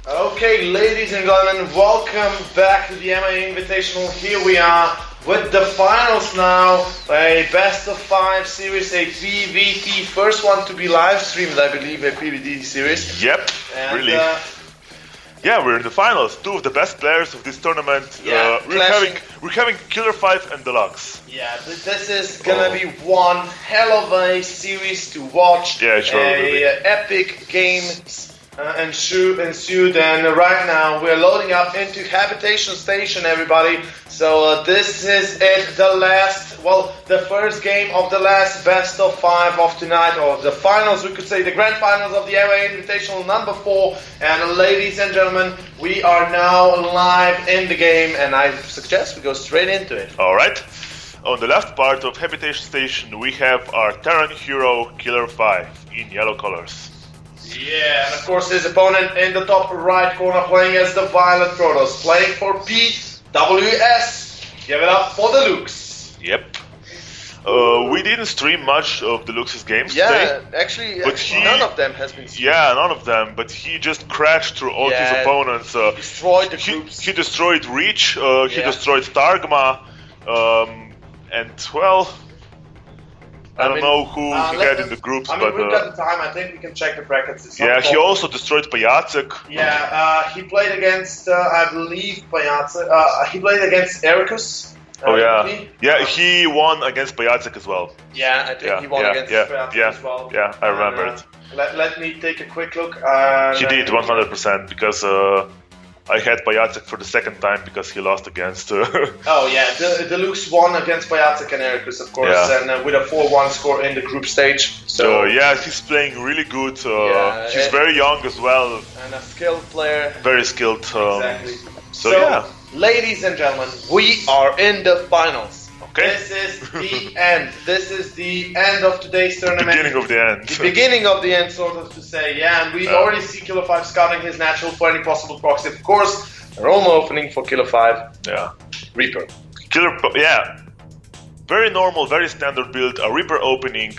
Okay, ladies and gentlemen, welcome back to the MiA Invitational. Here we are with the finals now. A best of 5 series, a PVT, first one to be live streamed, I believe, a PVT series. Yep, And, really. Yeah, we're in the finals. Two of the best players of this tournament. Yeah, we're having Killerfive and DeLuxE. Yeah, this is gonna be one hell of a series to watch. Yeah, sure. Epic game ensued, and right now we're loading up into Habitation Station, everybody. So this is it, the first game of the last best of 5 of tonight, or the finals, we could say the grand finals of the MiA Invitational number 4. And ladies and gentlemen, we are now live in the game, and I suggest we go straight into it. All right. On the left part of Habitation Station, we have our Terran hero Killerfive in yellow colors. Yeah, and of course his opponent in the top right corner playing as the Violet Protoss, playing for PWS. Give it up for DeLuxE. Yep. We didn't stream much of DeLuxE's games today. Actually, none of them has been streamed. Yeah, none of them, but he just crashed through all his opponents. Destroyed the groups. He destroyed Reach, he destroyed Targma, and well, I don't know who he had in the groups, but we've got the time. I think we can check the brackets. Yeah, he also destroyed Pajacek. Yeah, he played against, I believe, Pajacek. He played against Ericus. Oh yeah, yeah, he won against Pajacek as well. Yeah, I think he won against Pajacek as well. Yeah, I remember it. Let me take a quick look. He did 100% because I had Pajacek for the second time because he lost against. Oh yeah, DeLuxE won against Pajacek and Ericus, of course, and with a 4-1 score in the group stage. So yeah, he's playing really good. He's very young as well. And a skilled player. Very skilled. Exactly. So yeah, ladies and gentlemen, we are in the finals. Okay. This is the end. This is the end of today's tournament. The beginning of the end. The beginning of the end, sort of to say, yeah. And we already see Killerfive scouting his natural for any possible proxy. Of course, a Roma opening for Killerfive. Yeah. Reaper. Yeah. Very normal, very standard build. A Reaper opening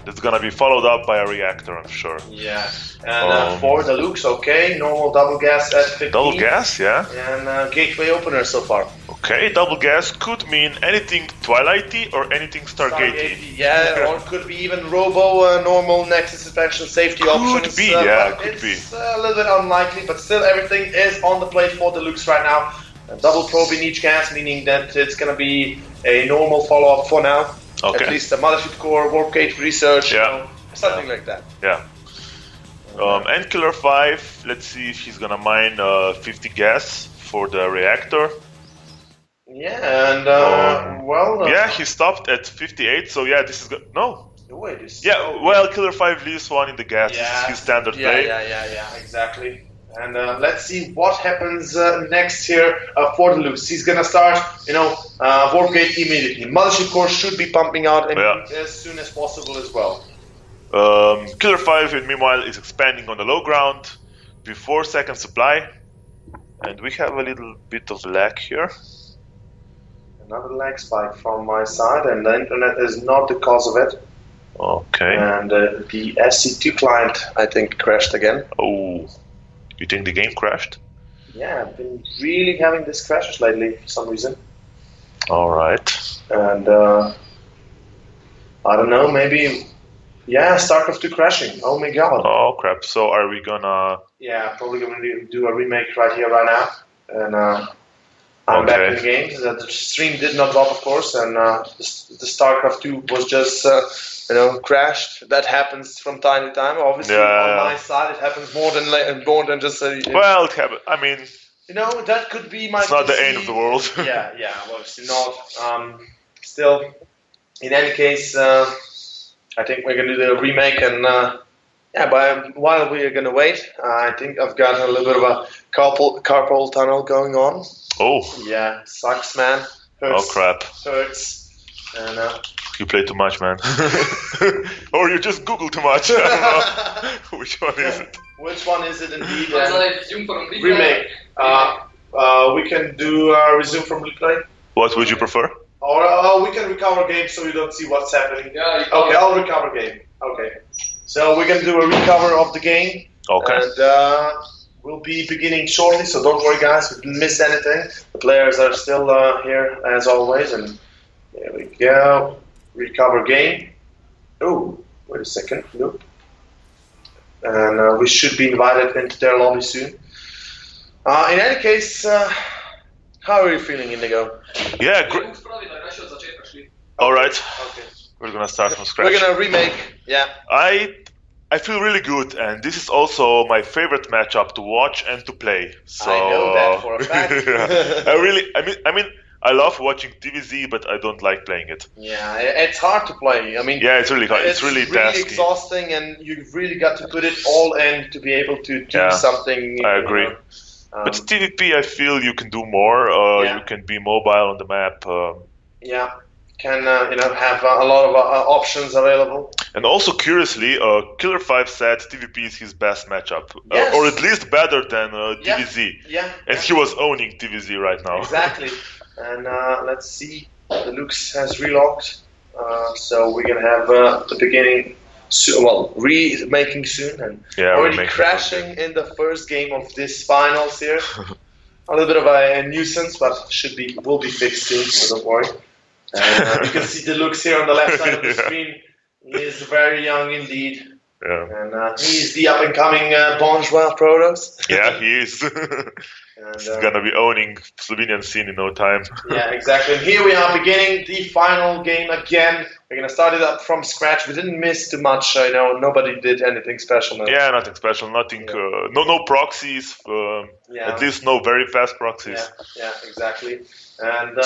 that's gonna be followed up by a Reactor, I'm sure. Yeah. And for DeLuxE, okay, normal double gas at 15. Double gas, yeah. And gateway opener so far. Okay, double gas could mean anything Twilighty or anything Stargatey. Yeah, or could be even Robo, normal Nexus expansion safety options. Could be, yeah, could be. It's a little bit unlikely, but still everything is on the plate for DeLuxE right now. A double probe in each gas, meaning that it's going to be a normal follow-up for now. Okay. At least a Mothership Core, Warp Gate Research, something like that. Yeah. And Killerfive, let's see if he's gonna mine 50 gas for the reactor. Yeah, and yeah, he stopped at 58, so yeah, this is good. No. Wait, well, Killerfive leaves one in the gas. This is his standard play. Yeah, exactly. And let's see what happens next here for DeLuxE. He's gonna start, Warp Gate immediately. Mothership Core should be pumping out as soon as possible as well. Killerfive, meanwhile, is expanding on the low ground, before second supply, and we have a little bit of lag here. Another lag spike from my side, and the internet is not the cause of it. Okay. And the SC2 client, I think, crashed again. Oh, you think the game crashed? Yeah, I've been really having these crashes lately for some reason. All right. And I don't know, maybe. Yeah, StarCraft 2 crashing. Oh my god. Oh crap. So are we gonna... Yeah, probably gonna do a remake right here, right now. And I'm back in the game. The stream did not drop, of course, and the StarCraft 2 was just, crashed. That happens from time to time. Obviously, on my side, it happens more than just... well, it happens. I mean... that could be my... It's not the end of the world. yeah, obviously not. Still, in any case... I think we're going to do a remake, and while we are going to wait, I think I've got a little bit of a carpal tunnel going on. Oh. Yeah, sucks, man. Hurts. Oh, crap. Hurts. And, you play too much, man. Or you just Google too much. I don't know. Which one is it? Which one is it indeed? Remake. We can do resume from replay. What would you prefer? Or we can recover game so you don't see what's happening. Yeah, okay, I'll recover game. Okay. So we're going to do a recover of the game. Okay. And will be beginning shortly, so don't worry, guys. If you missed anything, the players are still here as always. And there we go. Recover game. Oh, wait a second. Nope. And we should be invited into their lobby soon. In any case, how are you feeling, Indigo? Yeah, great. Alright, Okay. we're gonna start from scratch. We're gonna remake. Yeah. I feel really good, and this is also my favorite matchup to watch and to play. So I know that for a fact. yeah. I mean, I love watching DBZ, but I don't like playing it. Yeah, it's hard to play. I mean, Yeah, it's really hard. It's really tasky. exhausting, and you've really got to put it all in to be able to do something. I agree. But TVP, I feel you can do more. You can be mobile on the map. Yeah, can have a lot of options available. And also, curiously, Killerfive said TVP is his best matchup, Yes. or at least better than DBZ. Yeah. And he was owning DBZ right now. Exactly. And let's see, DeLuxE has relocked, so we're gonna have the beginning. Remaking soon, and already crashing in the first game of this finals here. A little bit of a nuisance, but will be fixed soon, so don't worry. And you can see DeLuxE here on the left side of the screen. He is very young indeed. Yeah. And he's the up-and-coming Bourgeois Protos. Yeah, he is. And, he's gonna be owning Slovenian scene in no time. Yeah, exactly. And here we are beginning the final game again. We're gonna start it up from scratch. We didn't miss too much. I know nobody did anything special. No. Yeah, nothing special. Nothing. No proxies. At least no very fast proxies. Yeah, exactly. And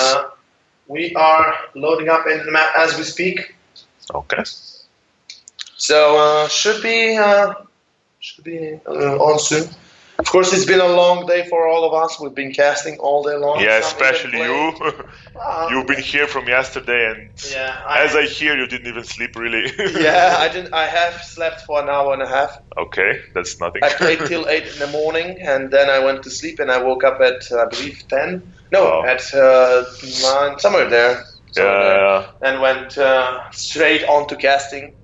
we are loading up in the map as we speak. Okay. So should be on soon. Of course, it's been a long day for all of us. We've been casting all day long. Yeah, especially you. You've been here from yesterday, and as I hear, you didn't even sleep really. Yeah, I didn't. I have slept for an hour and a half. Okay, that's nothing. I played till 8 in the morning, and then I went to sleep, and I woke up at I believe 10. No, at 9, somewhere there. And went straight on to casting.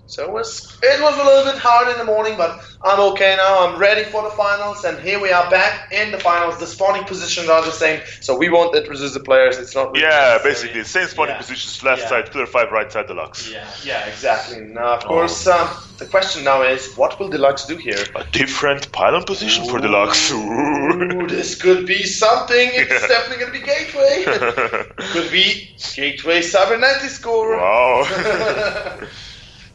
So it was a little bit hard in the morning, but I'm okay now. I'm ready for the finals, and here we are back in the finals. The spawning positions are the same, so we won't introduce the players. It's not really necessary. Basically, same spawning positions, left side, Killerfive, right side, DeLuxE. Yeah, exactly. Now, of course, the question now is, what will DeLuxE do here? A different pylon position for DeLuxE. Ooh, this could be something. It's definitely going to be Gateway. Could be Gateway Cybernetic score. Wow.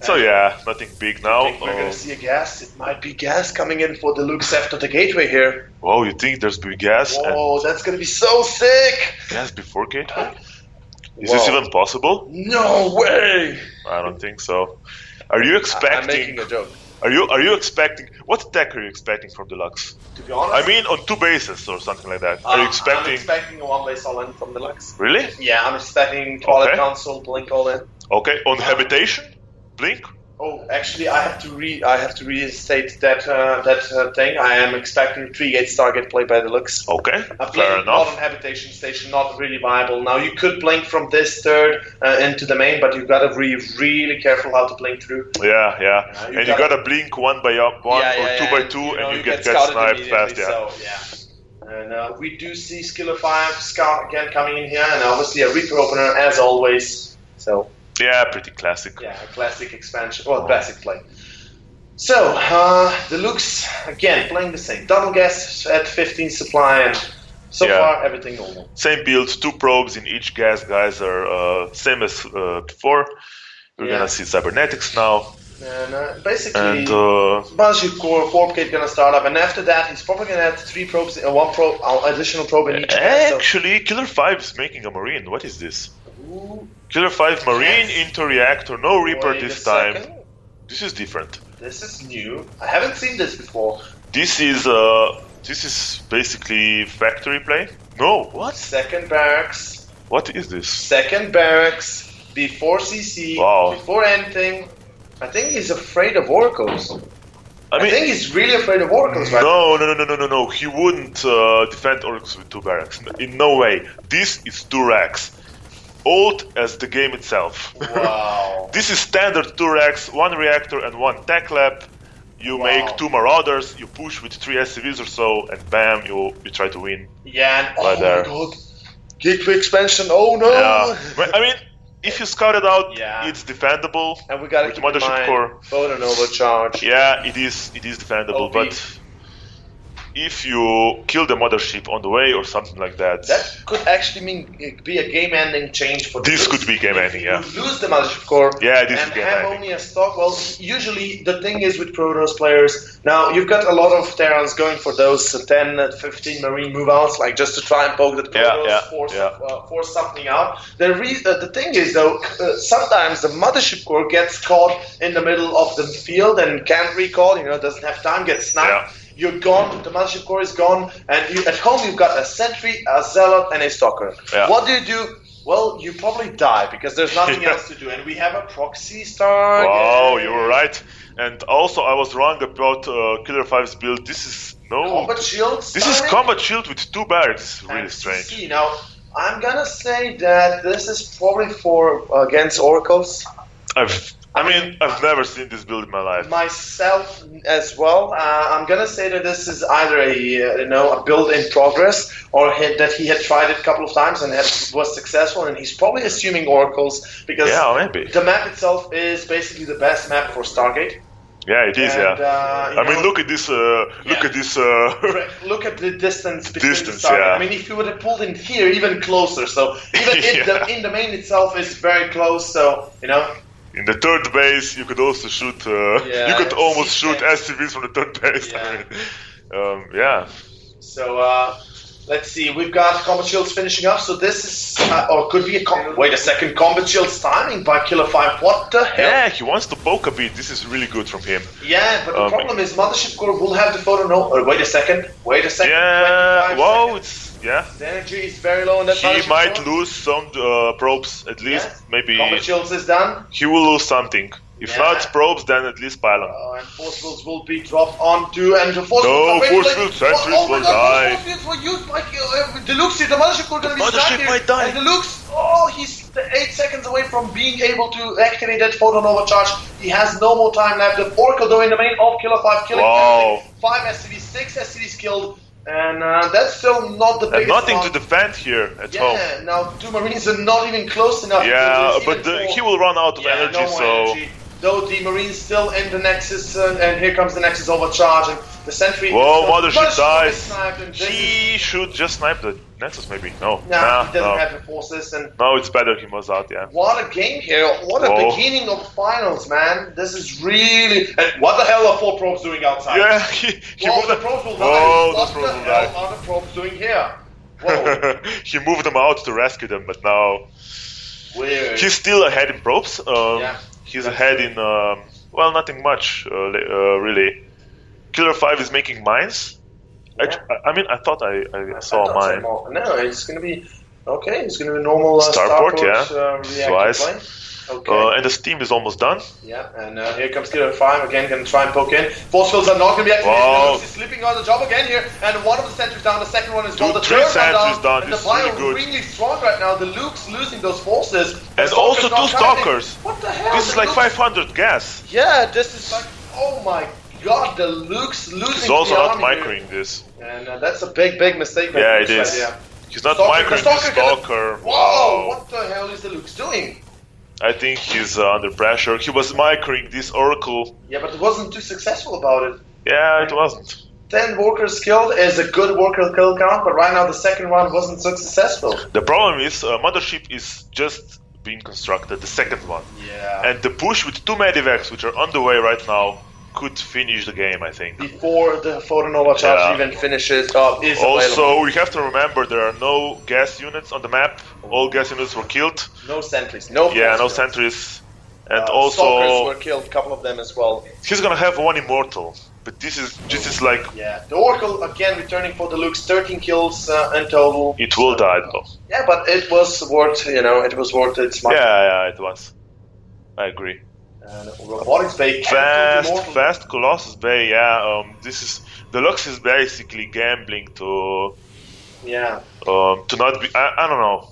So yeah, nothing big now. I think we're going to see a gas. It might be gas coming in for DeLuxE after the Gateway here. Whoa, you think there's big gas? Oh, that's going to be so sick. Gas before Gateway? Is this even possible? No way. I don't think so. Are you expecting... I'm making a joke. Are you expecting... What tech are you expecting from DeLuxE? To be honest? I mean, on 2 bases or something like that. Are you expecting... I'm expecting a 1-base all-in from DeLuxE. Really? Yeah, I'm expecting toilet console, blink all-in. Okay, on habitation? Blink? Oh, actually, I have to restate that thing. I am expecting 3-gate Stargate play by DeLuxE. Okay, fair enough. Not on habitation station, not really viable. Now you could blink from this third into the main, but you've got to be really careful how to blink through. Yeah. And you got to blink 1 by 1 or 2 by 2, and you get sniped fast. So, and we do see Killerfive Scout again coming in here, and obviously a Reaper opener as always. So. Yeah, pretty classic. Yeah, classic expansion. Well, classic play. So, DeLuxE, again, playing the same. Double gas at 15 supply, and so far, everything normal. Same build, 2 probes in each gas. Guys are same as before. We're going to see cybernetics now. And basically, Bajik Core, Warpgate gonna start up, and after that, he's probably gonna add 3 probes, 1 probe, additional probe in each gas. Actually, Killerfive is making a Marine. What is this? Killerfive Marine into Reactor, no Reaper this time. This is different. This is new. I haven't seen this before. This is basically factory play. No, what? Second barracks. What is this? Second barracks before CC. Wow. Before anything. I think he's afraid of oracles. I think he's really afraid of oracles, right? No. He wouldn't defend oracles with 2 barracks. In no way. This is 2 racks. Old as the game itself. Wow. This is standard 2 racks, 1 reactor and 1 tech lab. You make 2 Marauders, you push with 3 SCVs or so, and bam, you try to win. Yeah, and right there. my god. Gateway expansion, oh no! Yeah. I mean, if you scout it out, Yeah. it's defendable. And we gotta with keep in Mothership mind, Core. Photon overcharge. Yeah, it is defendable, OP. but if you kill the mothership on the way or something like that, That could actually be a game-ending change for this DeLuxE. could be game-ending, yeah. You lose the Mothership Core Yeah, this is and have game-ending. only a stock. Well, usually the thing is with Protoss players, now you've got a lot of Terrans going for those 10, 15 Marine move-outs, like just to try and poke the Protoss, force something out. The thing is, though, sometimes the Mothership Core gets caught in the middle of the field and can't recall, doesn't have time, gets sniped. Yeah. You're gone, the Mothership Core is gone, and at home you've got a Sentry, a Zealot, and a Stalker. Yeah. What do? Well, you probably die, because there's nothing else to do, and we have a proxy star. Wow, you were right. And also, I was wrong about Killerfive's build. This is Combat Shield. This is Combat Shield with 2 barracks. Really and strange. CC. Now, I'm gonna say that this is probably for against Oracles. I've never seen this build in my life. Myself as well. I'm gonna say that this is either a build in progress, or that he had tried it a couple of times and was successful, and he's probably assuming Oracles because maybe. the map itself is basically the best map for Stargate. Yeah, it is. And, look at this. Look at this. Look at the distance between the Distance, Stargate. yeah. I mean, if you would have pulled in here, even closer. So even in the main itself is very close. So In the third base, you could also shoot. You could almost shoot SCVs from the third base. Yeah. So let's see. We've got Combat Shields finishing up. So this is, or could be wait a second. Combat Shields timing by Killerfive. What the hell? Yeah, he wants to poke a bit. This is really good from him. Yeah, but the problem is Mothership Core will have the photo. No, wait a second. Yeah. Whoa, it's. Yeah. The energy is very low on that. He might lose some probes, at least. Maybe. Combat Shields is done. He will lose something. If not probes, then at least pylon. And force fields will be dropped onto, and the force field sentries will die. Force fields were used by DeLuxE. The Mothership Core going to be stuck here. Might die. And DeLuxE, he's 8 seconds away from being able to activate that photon overcharge. He has no more time left. The Oracle though in the main of Killerfive, killing everything. 5 SCVs, 6 SCVs killed. And that's still not the biggest. And nothing to defend here at home. Yeah, now 2 Marines are not even close enough. Yeah, but he will run out of energy, no more energy. Though the Marines still in the Nexus, and here comes the Nexus overcharge, and the Sentry. Whoa, Mothership dies. He should just snipe the Nexus, maybe. No, he doesn't have the forces. And no, it's better he was out, yeah. What a game here. What a beginning of finals, man. This is really... And what the hell are 4 probes doing outside? Yeah, he moved the probes will die. What the hell are the probes doing here? Whoa. He moved them out to rescue them, but now... Weird. He's still ahead in probes. He's ahead in, nothing much, really. Killerfive is making mines. Yeah. I thought I saw a mine. No, it's going to be... Okay, it's going to be normal Starport, reactor plane. Okay. And the steam is almost done. Yeah, and here comes Killerfive again, going to try and poke in. Force fields are not going to be activated. He's slipping on the job again here, and one of the sentries down, the second one is down, the third one down. And the bio really strong right now. DeLuxE losing those forces. And also 2 stalkers. What the hell? This is like 500 gas. Yeah, this is like, oh my god, DeLuxE losing. He's also not microing this. And that's a big mistake. Yeah, it is. He's not microing the stalker. Whoa, what the hell is DeLuxE doing? I think he's under pressure. He was microing this Oracle. Yeah, but it wasn't too successful about it. Yeah, it wasn't. 10 workers killed is a good worker kill count, but right now the second one wasn't so successful. The problem is Mothership is just being constructed, the second one. Yeah. And the push with 2 medivacs, which are on the way right now, could finish the game, I think. Before the photon overcharge even finishes, is also, available. we have to remember there are no gas units on the map. All gas units were killed. No sentries. No sentries. And stalkers were killed, a couple of them as well. He's gonna have 1 immortal. But this is like... Yeah, the Oracle again returning for DeLuxE, 13 kills in total. It will die though. Yeah, but it was worth, it was worth its money. Yeah, it was. I agree. Robotics Bay, fast Colossus Bay. Yeah, DeLuxE is basically gambling to not be. I don't know.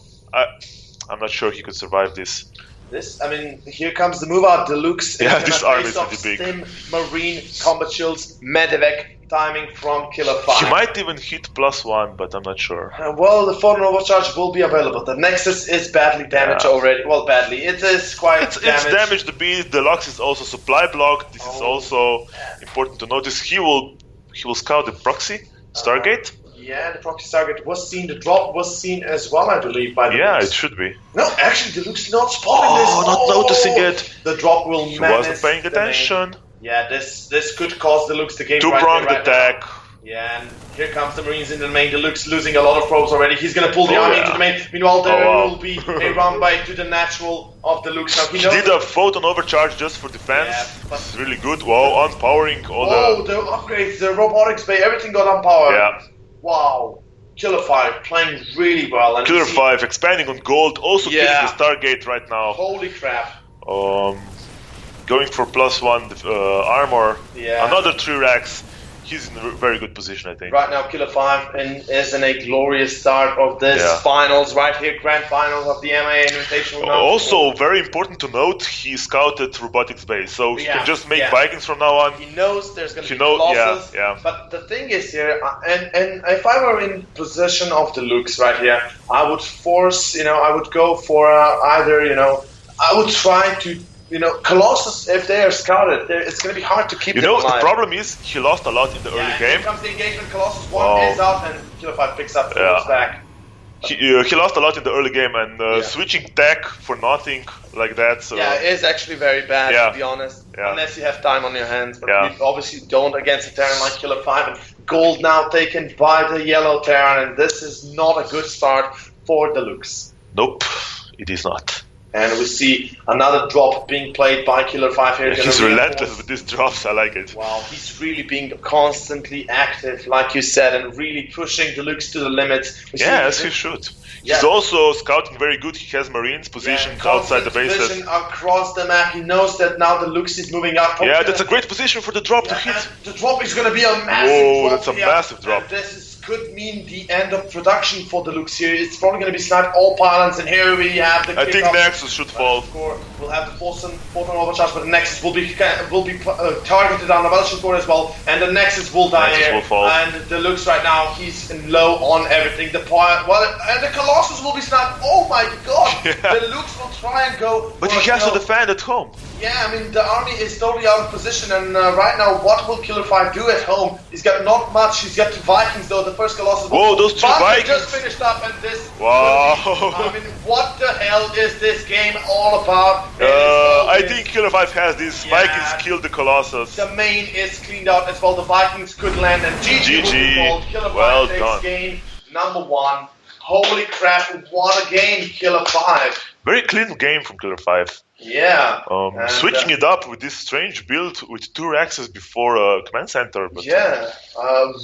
I'm not sure he could survive this. This, I mean, here comes the move out DeLuxE. Yeah, this army is of pretty big. Stim, Marine, Combat Shields, Medevac, timing from Killerfive. He might even hit +1, but I'm not sure. Well, the photon overcharge will be available. The Nexus is badly damaged already. Well, badly. It is quite It's damaged. damaged a bit. DeLuxE is also supply blocked. This is also important to notice. He will scout the proxy Stargate. Yeah, the proxy Stargate was seen. The drop was seen as well, I believe, by the Yeah, it should be. No, actually, DeLuxE not spotting this. Not noticing it. The drop will He menace wasn't paying the attention. main. Yeah, this could cause DeLuxE to game Two-pronged right attack. now. Yeah, and here comes the Marines in the main. DeLuxE losing a lot of probes already. He's gonna pull the army into the main. Meanwhile, there will be a run by to the natural of DeLuxE. Now He did a photon overcharge just for defense. Yeah, It's really good. Wow, unpowering all the upgrades, the robotics bay, everything got unpowered. Yeah. Wow. Killerfive playing really well. And Killerfive expanding on gold, also killing Yeah. the Stargate right now. Holy crap. Going for +1 armor. Yeah. Another 3 racks. He's in a very good position, I think. Right now, Killerfive is in a glorious start of this finals, right here, grand finals of the MiA Invitational. Also, very important to note, he scouted robotics base, so he can just make Vikings from now on. He knows there's going to be Colossus. Yeah. But the thing is here, and if I were in position of DeLuxE right here, I would force, I would go for either, I would try to. Colossus, if they are scouted, it's going to be hard to keep them alive. The problem is he lost a lot in the early game. Here comes the engagement. Colossus 1 is out, and Killerfive picks up the back. He lost a lot in the early game, and switching tech for nothing like that. So. Yeah, it is actually very bad, to be honest. Yeah. Unless you have time on your hands. But you obviously don't against a Terran like Killerfive. And gold now taken by the yellow Terran, and this is not a good start for DeLuxE. Nope, it is not. And we see another drop being played by Killerfive here. He's relentless with these drops, I like it. Wow, he's really being constantly active, like you said, and really pushing DeLuxE to the limits. Yes, he should. He's also scouting very good. He has Marines positioned outside the bases. Vision across the map. He knows that now DeLuxE is moving up. Yeah, that's a great position for the drop to hit. The drop is going to be a massive drop. That's a massive drop. And this could mean the end of production for DeLuxE here. It's probably going to be sniped all pylons, and here we have the I think Nexus should fall. We'll have the photon overcharge, but the Nexus will be targeted on the Belgian core as well, and the Nexus will die here. Will fall. And DeLuxE right now, he's low on everything. And the Colossus will be sniped. Oh my god! DeLuxE will try and go. But he has to defend at home. Yeah, I mean, the army is totally out of position, and right now, what will Killerfive do at home? He's got not much. He's got 2 Vikings, though. The first Colossus. Whoa, those 2 Vikings! Just finished up, and this. Wow! I mean, what the hell is this game all about? I think Killerfive has this. Vikings killed the Colossus. The main is cleaned out as well. The Vikings could land, and GG. Killerfive well takes done. game number 1. Holy crap! What a game, Killerfive. Very clean game from Killerfive. Yeah. Switching it up with this strange build with 2 axes before command center. But,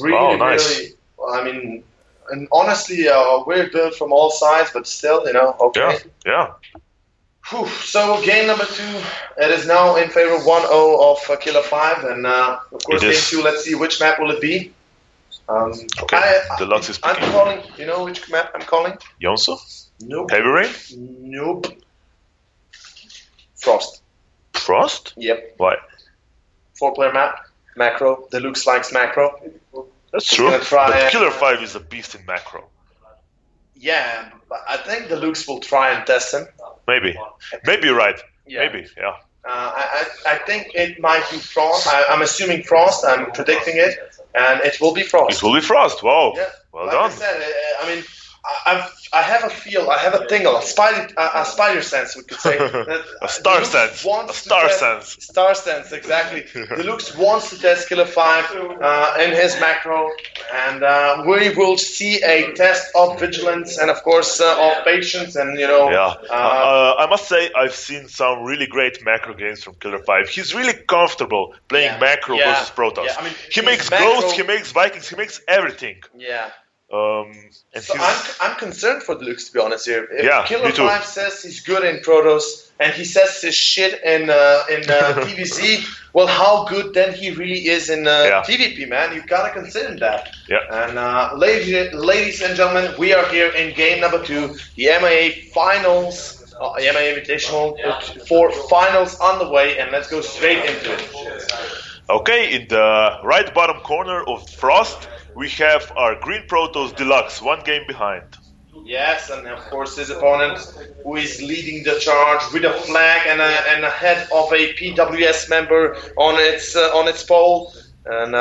really, nice. really. I mean, and honestly, a weird build from all sides, but still, okay. Yeah. Whew. So game number 2, it is now in favor 1-0 of Killerfive, and of course game 2. Let's see which map will it be. Okay. DeLuxE is picking. I'm calling. You know which map I'm calling? Yonso? Nope. Heavy Rain? Nope. Frost. Frost? Yep. Why? 4-player map. Macro. DeLuxE likes macro. That's true. But Killerfive is a beast in macro. Yeah, but I think DeLuxE will try and test him. Maybe you're right. Yeah. Maybe, yeah. I think it might be Frost. I'm assuming Frost. I'm predicting it, and it will be Frost. It will be Frost. Wow. Yeah. Well like done. I said, I mean, I have a feel, I have a tingle, a spider sense, we could say. A star sense. Star sense, exactly. DeLuxE wants to test Killerfive in his macro, and we will see a test of vigilance and, of course, of patience, and Yeah. I must say I've seen some really great macro games from Killerfive. He's really comfortable playing macro versus Protoss. Yeah. I mean, he makes Ghosts, he makes Vikings, he makes everything. Yeah. So I'm concerned for DeLuxE, to be honest here. If Yeah, Killerfive says he's good in Protoss and he says his shit in TVZ, well, how good then he really is in TVP, man? You've got to consider that. Yeah. And ladies and gentlemen, we are here in game number 2, the MiA Finals MiA Invitational 4 finals on the way, and let's go straight into it. Okay, in the right bottom corner of Frost, we have our green Protoss DeLuxE, 1 game behind. Yes, and of course his opponent, who is leading the charge with a flag and a head of a PWS member on its pole. And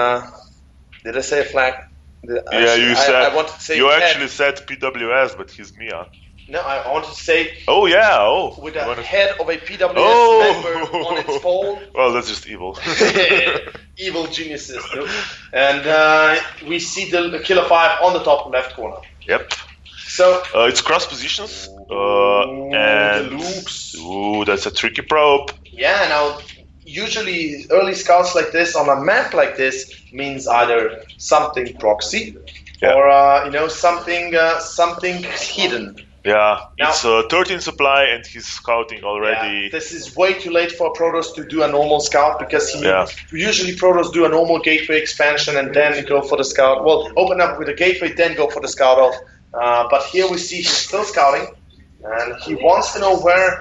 did I say a flag? You said. I wanted to say you head. actually said PWS, but he's MiA. No, I wanted to say. Oh yeah, oh. With a head of a PWS member on its pole. Well, that's just evil. Evil geniuses. No? And we see the Killerfive on the top left corner. Yep. So it's cross positions. And DeLuxE. Ooh, that's a tricky probe. Yeah, now usually early scouts like this on a map like this means either something proxy or something hidden. Yeah, now, it's 13 supply and he's scouting already. Yeah, this is way too late for Protoss to do a normal scout because usually Protoss do a normal gateway expansion and then go for the scout. Well, open up with a gateway, then go for the scout off. But here we see he's still scouting, and he wants to know where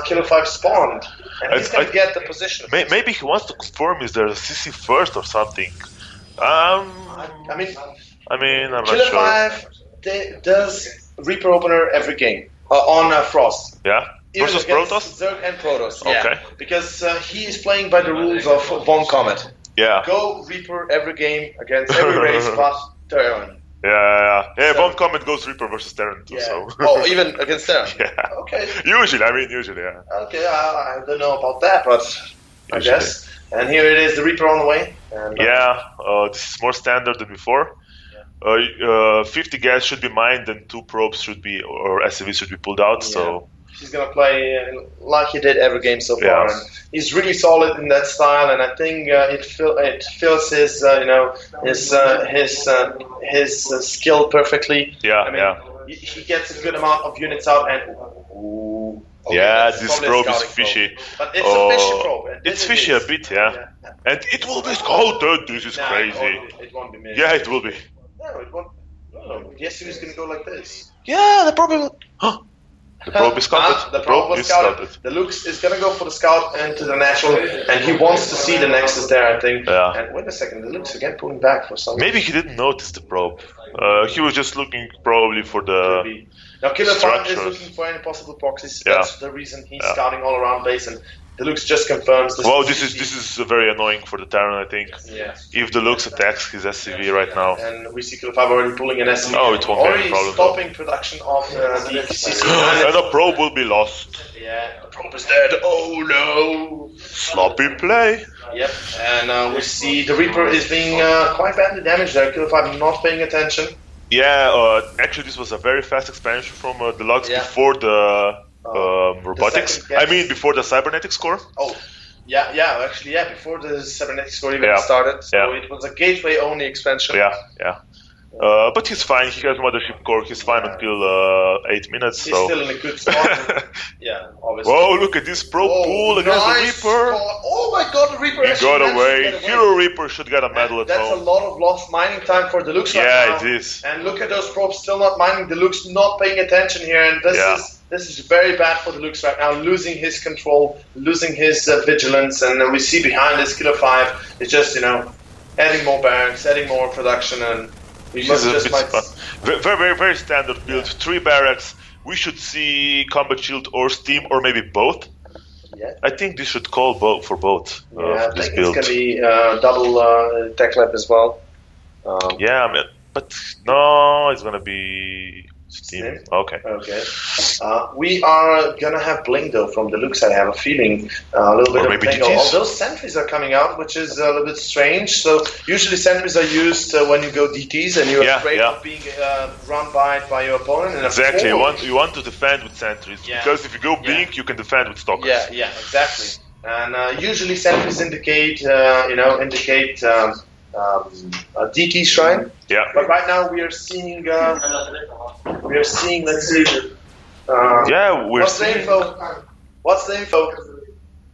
Killerfive spawned, and he's going to get the position. Maybe he wants to confirm is there a CC first or something. I'm not sure. Killerfive does Reaper opener every game on Frost. Yeah. Versus Protoss? Zerg and Protoss. Okay. Yeah. Because he is playing by the rules of Von Comet. Yeah. Go Reaper every game against every race but Terran. Yeah. So, Von Comet goes Reaper versus Terran too. Yeah. So. Oh, even against Terran. Yeah. Okay. Usually, yeah. Okay, I don't know about that, but I guess. And here it is, the Reaper on the way. And, this is more standard than before. 50 gas should be mined, and 2 probes should be, or SCVs should be pulled out. Yeah. So he's gonna play like he did every game so far. And he's really solid in that style, and I think it fills his skill perfectly. Yeah, he gets a good amount of units out, and this probe is fishy. But it's a fishy probe. It's fishy a bit, and it will be scouted. This is crazy. It won't be missed. Yeah, it will be. No, it won't. No, yes, he's going to go like this. Yeah, the probe will. The probe is scouted. The probe was scouted. DeLuxE is going to go for the scout and to the national, and he wants to see the Nexus there, I think. Yeah. And wait a second, DeLuxE again pulling back for some. Maybe he didn't notice the probe. He was just looking probably for the. Now Killerfive is looking for any possible proxies. That's the reason he's scouting all around base, and DeLuxE just confirms this. Well, this is very annoying for the Terran, I think. Yeah. If DeLuxE attacks his SCV right now. And we see Killerfive already pulling an SCV. Oh, it won't be any problem. Stopping production of the CC. And the probe will be lost. Yeah, the probe is dead. Oh no! Sloppy play. Yep, and we see the Reaper is being quite badly damaged there. Killerfive not paying attention. Yeah, actually this was a very fast expansion from DeLuxE before the robotics. Before the cybernetics core. Oh, before the cybernetics core even started. So it was a gateway-only expansion. Yeah. But he's fine. He has mothership core. He's fine until 8 minutes. He's still in a good spot. Obviously. Whoa, look at this pro pool against the Reaper. Oh my god, the Reaper he got away. Hero Reaper should get a medal at home. That's a lot of lost mining time for DeLuxE right now. Yeah, it is. And look at those probes still not mining. DeLuxE not paying attention here. And this is very bad for DeLuxE right now. Losing his control, losing his vigilance. And we see behind this Killerfive is just, adding more barracks, adding more production, and very, very standard build. 3 barracks. We should see combat shield or steam or maybe both. Yeah. I think this should call for both. I this think build. It's going to be double tech lab as well. But no, it's going to be steam. Okay. We are going to have Blink though from DeLuxE. I have a feeling a little bit of Blink. All those sentries are coming out, which is a little bit strange. So usually sentries are used when you go DTs and you're afraid of being run by your opponent. And exactly. You want to defend with sentries because if you go Blink, you can defend with stalkers. Yeah, exactly. And usually sentries indicate a DT shrine. Yeah. But right now we are seeing. Let's see. What's the info?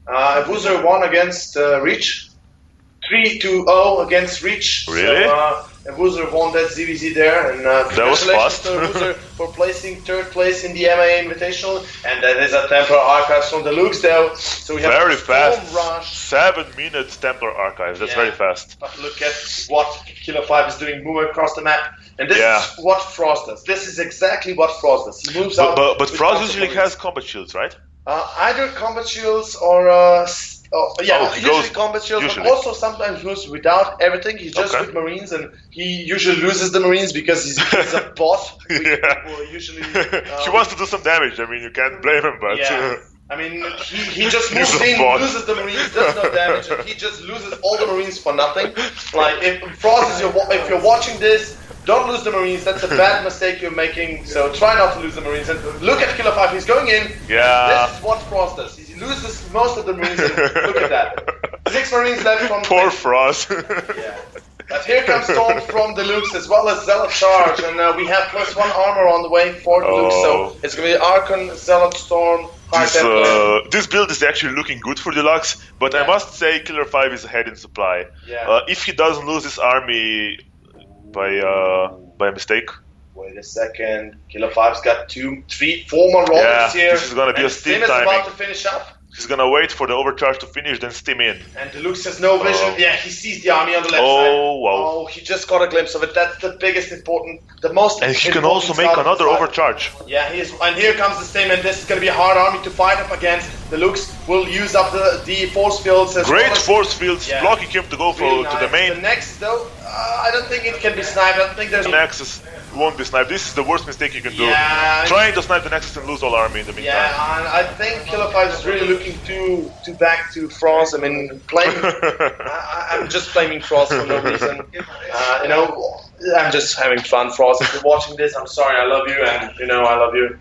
Wuzer won against Reach. 3-2-0 against Reach. Really? So, Woozer won that ZVZ there, and congratulations to Woozer for placing 3rd place in the MiA Invitational. And that is a Templar Archives from DeLuxE there. So we have very a Storm fast. Rush. 7 minutes Templar Archives. That's very fast. But look at what Killerfive is doing, moving across the map. And this is what Frost does. This is exactly what Frost does. He moves out. But Frost usually has combat shields, right? Either combat shields or usually combat shields, but also sometimes moves without everything. He's just with Marines, and he usually loses the Marines because he's a bot. Usually he wants to do some damage. I mean, you can't blame him, but I mean, he just moves in, loses the Marines, does no damage, and he just loses all the Marines for nothing. Like if Frost is if you're watching this, don't lose the Marines. That's a bad mistake you're making. So try not to lose the Marines. And look at Killerfive. He's going in. Yeah. This is what Frost does. He loses most of the Marines. Look at that. 6 Marines left from. Poor Frost. Yeah. But here comes Storm from DeLuxE as well as Zealot Charge, and we have +1 armor on the way for DeLuxE. So it's gonna be Archon, Zealot, Storm. This build is actually looking good for DeLuxE, but I must say Killerfive is ahead in supply. Yeah. If he doesn't lose his army by mistake. Wait a second. Killerfive's got 2, 3, 4 more rollers here. This is gonna be a steam timing. Sim is about to finish up. He's gonna wait for the overcharge to finish, then steam in. And DeLuxE has no vision. Yeah, he sees the army on the left side. Wow. Oh, he just got a glimpse of it. That's the biggest the most And he can also make another overcharge. Yeah, he is. And here comes the same, and this is gonna be a hard army to fight up against. DeLuxE will use up the force fields as Great force fields, blocking him to go to the main. The next, though, I don't think it can be sniped. I don't think there's... The Nexus won't be sniped. This is the worst mistake you can do. Yeah. Trying to snipe the Nexus and lose all army in the meantime. Yeah, and I think Killerfive is really looking to back to Frost. I mean, I'm just blaming Frost for no reason. I'm just having fun, Frost. If you're watching this, I'm sorry, I love you, and I love you.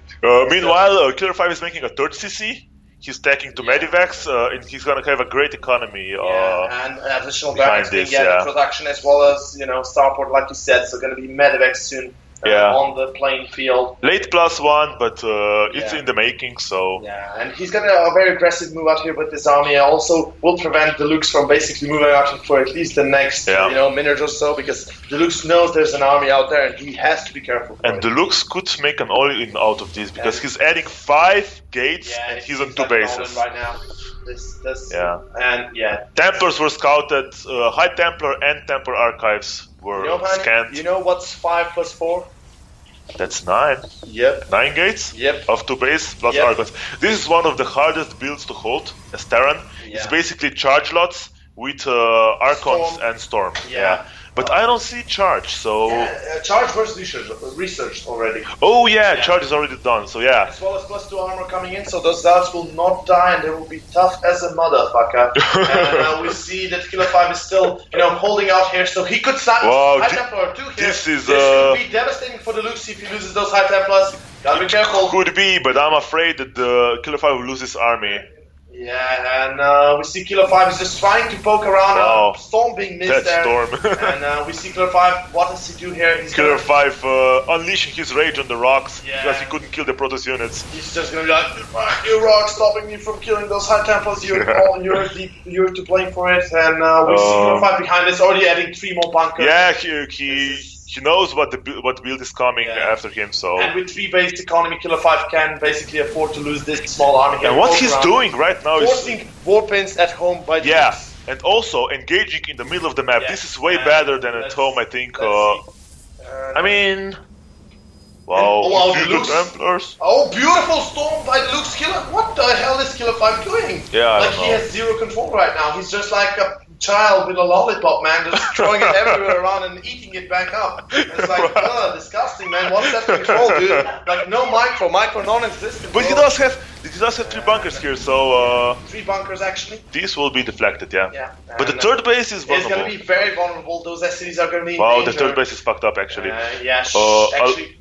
Meanwhile, Killerfive is making a 3rd CC. He's stacking to Medivacs, and he's gonna have a great economy. And additional barracks being in production, as well as starport, like you said. So gonna be Medivacs soon on the playing field. Late +1, but it's in the making. So and he's got a very aggressive move out here with this army. Also, will prevent DeLuxE from basically moving out for at least the next minute or so, because DeLuxE knows there's an army out there, and he has to be careful. And DeLuxE could make an all-in out of this because he's adding 5 gates and he's on 2 bases right now. Templars were scouted. High Templar and Templar Archives were scanned. You know what's 5 + 4? That's 9. Yep. 9 gates? Yep. Of 2 base plus Archives. This is one of the hardest builds to hold as Terran. It's basically charge lots with Archons and Storm. But I don't see charge, so... charge was researched already. Oh charge is already done, so As well as +2 armor coming in, so those Zealots will not die, and they will be tough as a motherfucker. And we see that Killerfive is still, holding out here, so he could snipe High Templar 2 here. This could be devastating for DeLuxE if he loses those High Templars. Gotta be careful. Could be, but I'm afraid that the Killerfive will lose his army. Yeah, and we see Killerfive is just trying to poke around. Storm being missed there. Storm. And we see Killerfive. What does he do here? Killerfive unleashing his rage on the rocks because he couldn't kill the Protoss units. He's just gonna be like, "You rocks, stopping me from killing those High Templars. You're to blame for it." And we see Killerfive behind us, already adding 3 more bunkers. Yeah, he knows what build is coming after him. So and with 3 base economy, Killerfive can basically afford to lose this small army here. And what he's doing right now is forcing warpins at home by DeLuxE. and also engaging in the middle of the map. This is way better than at home, I think. I mean, wow, Templars. Oh, beautiful Storm by DeLuxE Killer. What the hell is Killerfive doing? Yeah, he has 0 control right now. He's just like a child with a lollipop, man, just throwing it everywhere around and eating it back up. It's like, disgusting, man. What's that control, dude? Like, no micro non-existent. But he does have 3 bunkers here, so 3 bunkers actually. These will be deflected, But the 3rd base is vulnerable. It's gonna be very vulnerable. Those SCVs are gonna be. Wow, the 3rd base is fucked up actually. Actually.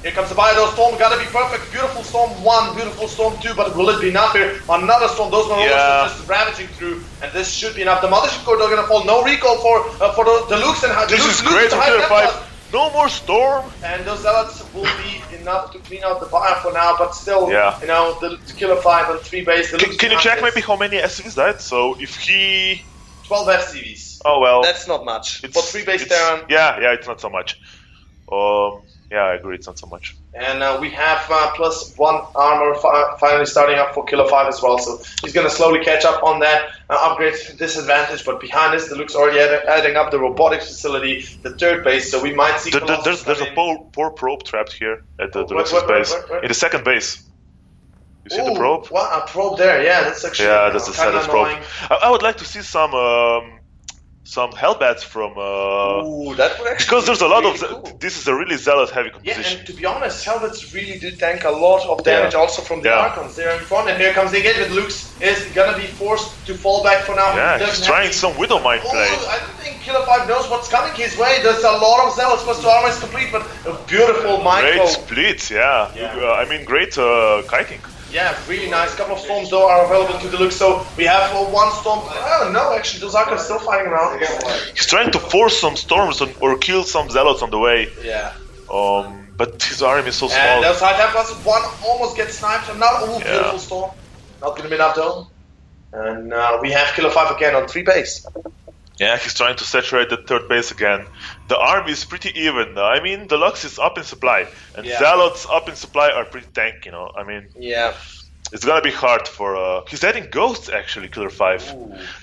Here comes the Bio Storm, gotta be perfect. Beautiful Storm 1, beautiful Storm 2, but will it be enough here? Another Storm, those are just ravaging through, and this should be enough. The Mothership Core are gonna fall, no recall for the DeLuxE and this is great for Killerfive. No more Storm! And those Zealots will be enough to clean out the bio for now, but still, the Killerfive on 3 base. Can you check maybe how many SCVs died? So if he... 12 SCVs. Oh well. That's not much. For 3 base Terran. Yeah, it's not so much. Yeah, I agree, it's not so much. And we have +1 armor finally starting up for Killerfive as well, so he's going to slowly catch up on that upgrade disadvantage, but behind this, DeLuxE already adding up the robotics facility, the 3rd base, so we might see... There's a poor probe trapped here at the DeLuxe's base. In the 2nd base. You see the probe? What, a probe there, yeah, that's actually that's the saddest probe. I would like to see some Hellbats from that would actually because there's a lot of cool. This is a really zealot heavy composition. Yeah, and to be honest, Hellbats really do tank a lot of damage also from the Archons. They're in front, and here comes the engagement. DeLuxE is gonna be forced to fall back for now. Yeah, he's trying some Widowmine play. I don't think Killerfive knows what's coming his way. There's a lot of zealots, plus 2 armor is complete, but a beautiful micro. Great splits, I mean, great kiting. Yeah, really nice. Couple of storms though are available to DeLuxE, so we have 1 storm. Oh no, actually those Archons still fighting around. He's trying to force some storms or kill some zealots on the way. Yeah. But his army is so small. And those high templars, 1 almost gets sniped, and not a beautiful storm. Not gonna be enough though. And we have Killerfive again on 3 base. Yeah, he's trying to saturate the 3rd base again. The army is pretty even. I mean, DeLuxE is up in supply, and Zealots up in supply are pretty tank, I mean, it's gonna be hard for... he's adding Ghosts, actually, Killerfive.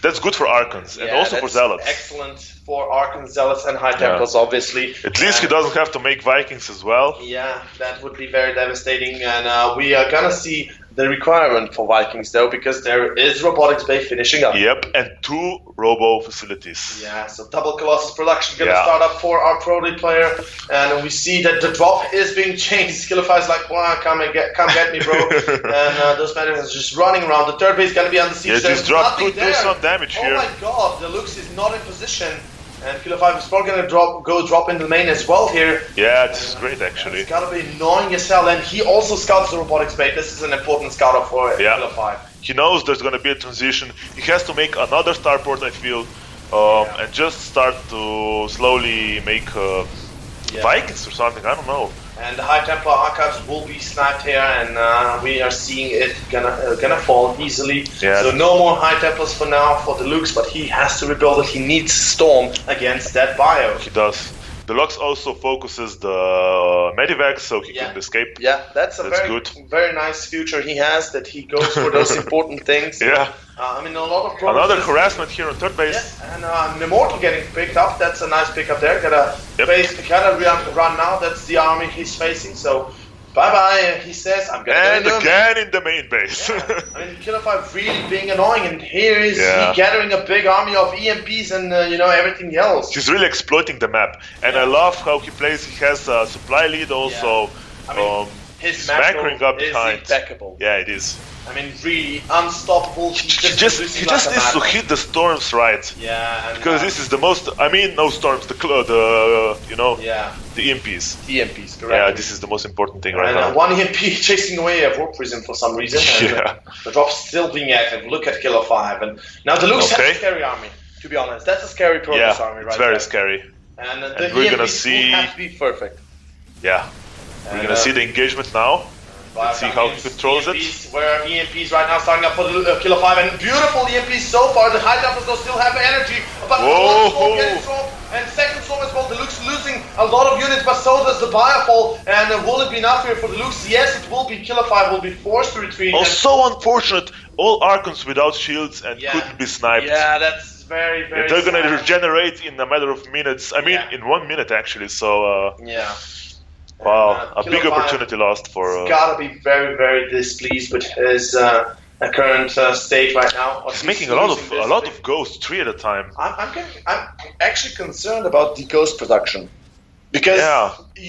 That's good for Archons, and also for Zealots. Excellent for Archons, Zealots, and High Templars, obviously. At least he doesn't have to make Vikings as well. Yeah, that would be very devastating, and we are gonna see the requirement for Vikings though, because there is robotics bay finishing up. Yep, and 2 robo facilities. Yeah, so double Colossus production gonna start up for our Pro League player, and we see that the drop is being changed. Killerfive's like, well, come get me, bro. And those men are just running around. The 3rd base gonna be under siege. Yeah, this drop could do some damage here. Oh my god, DeLuxE is not in position. And Killerfive is probably going to drop in the main as well here. Yeah, this is great actually. It's got to be annoying as hell, and he also scouts the robotics bay. This is an important scouter for Killerfive. He knows there's going to be a transition. He has to make another starport, I feel, and just start to slowly make Vikings or something, I don't know. And the High Templar Archives will be sniped here, and we are seeing it gonna fall easily. Yeah. So no more High Templars for now for DeLuxE, but he has to rebuild it. He needs Storm against that bio. He does. DeLuxE also focuses the Medivacs so he can escape. Yeah, that's very nice future he has, that he goes for those important things. Yeah. I mean, a lot of another harassment here on 3rd base. Yeah, and an Immortal getting picked up. That's a nice pickup there. Gotta run now. That's the army he's facing. So bye-bye, he says. I'm gonna and again in the main base. Yeah. I mean, Killerfive really being annoying, and here is he gathering a big army of EMPs and everything else. He's really exploiting the map, and I love how he plays. He has a supply lead also. I mean, his macroing up is behind. Impeccable. Yeah, it is. I mean, really unstopable. He just needs to hit the storms right. Yeah. Because this is the most. I mean, no storms. The EMPs. The EMPs, correct. Yeah, this is the most important thing right now. 1 EMP chasing away a warp prison for some reason. And the drop's still being active. Look at Killerfive, and now DeLuxE has a scary army. To be honest, that's a scary Protoss army, right? It's very scary. And we're gonna see. Have to be perfect. Yeah. We're gonna see the engagement now. Let's see how he controls EMPs, where are EMPs right now starting up for the Killerfive, and beautiful EMPs so far. The High Templars don't still have energy, but one getting dropped, and second storm as well. DeLuxE losing a lot of units, but so does the Biofall. And will it be enough here for DeLuxE? Yes, it will be. Killerfive will be forced to retreat. Oh, so unfortunate. All Archons without shields and couldn't be sniped. Yeah, that's very, very they're gonna regenerate in a matter of minutes. I mean, in 1 minute actually, so... Wow, a big opportunity lost for... He's gotta be very, very displeased with his current state right now. He's making a lot of ghosts, 3 at a time. I'm actually concerned about the ghost production. Because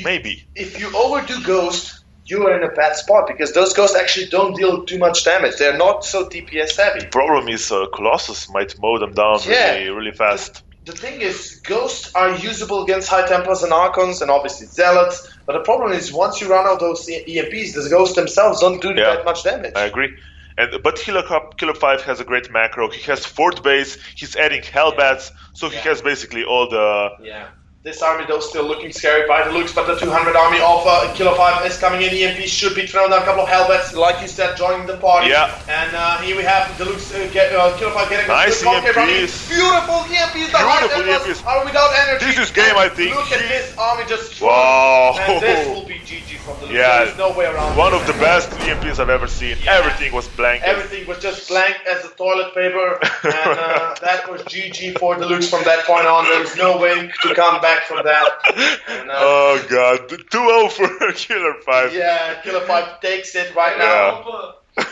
maybe. If you overdo ghost, you are in a bad spot, because those ghosts actually don't deal too much damage. They're not so DPS heavy. The problem is Colossus might mow them down really fast. The thing is, ghosts are usable against High Templars and Archons, and obviously Zealots, but the problem is, once you run out those EMPs, the ghosts themselves don't do that much damage. I agree. But Killerfive has a great macro. He has 4th base, he's adding Hellbats, so he has basically all the This army, though, still looking scary by DeLuxE, but the 200 army of Killerfive is coming in. EMP should be thrown down. A couple of Hellbats, like you said, joining the party. Yeah. And here we have DeLuxE, Killerfive getting nice EMPs. Beautiful EMPs. The EMPs are without energy. This is game, I think. Look at this army just. Wow. And this will be GG from DeLuxE. Yeah. There's no way around. One of the best EMPs I've ever seen. Yeah. Everything was blank. Everything was just blank as a toilet paper, and that was GG for DeLuxE from that point on. There's no way to come back from that. And, oh god, 2-0 for Killerfive. Yeah, Killerfive takes it right now.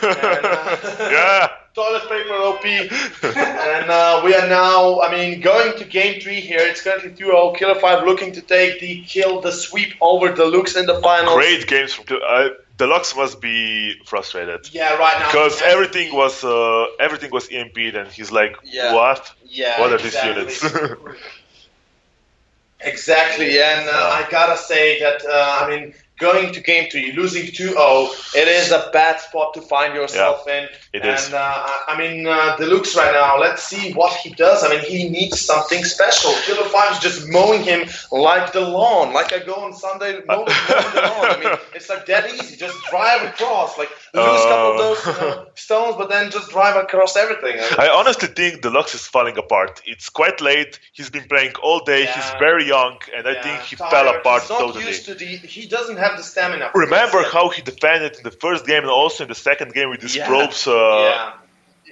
Yeah. Toilet paper OP. And we are now, going to game 3 here. It's currently 2-0. Killerfive looking to take the sweep over DeLuxE in the finals. Great games from DeLuxE must be frustrated. Yeah, right now. Because everything was EMP'd and he's like, what? Yeah, what are these units? Exactly, and I gotta say that, going to game 3, losing 2-0, it is a bad spot to find yourself in. It is. And, DeLuxE right now, let's see what he does. He needs something special. Killerfive is just mowing him like the lawn. Like I go on Sunday, mowing the lawn. It's like that easy. Just drive across. Like, lose a couple of those stones, but then just drive across everything. I honestly think DeLuxE is falling apart. It's quite late. He's been playing all day. Yeah. He's very young, and I think he fell apart totally. Used to he doesn't have the stamina. Remember how he defended in the first game and also in the second game with his probes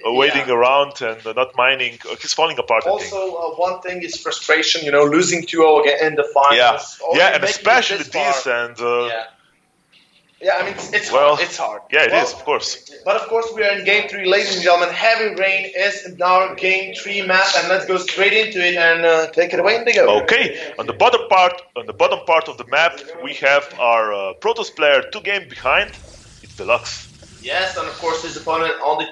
waiting around and not mining. He's falling apart. Also, one thing is frustration. Losing 2-0 again in the finals. Yeah, and especially this and. It's hard. Yeah, it is, of course. But of course, we are in game 3, ladies and gentlemen. Heavy Rain is in our game 3 map, and let's go straight into it and take it away, Indigo. Okay, on the bottom part of the map, we have our Protoss player 2 games behind. It's DeLuxE. Yes, and of course, his opponent on the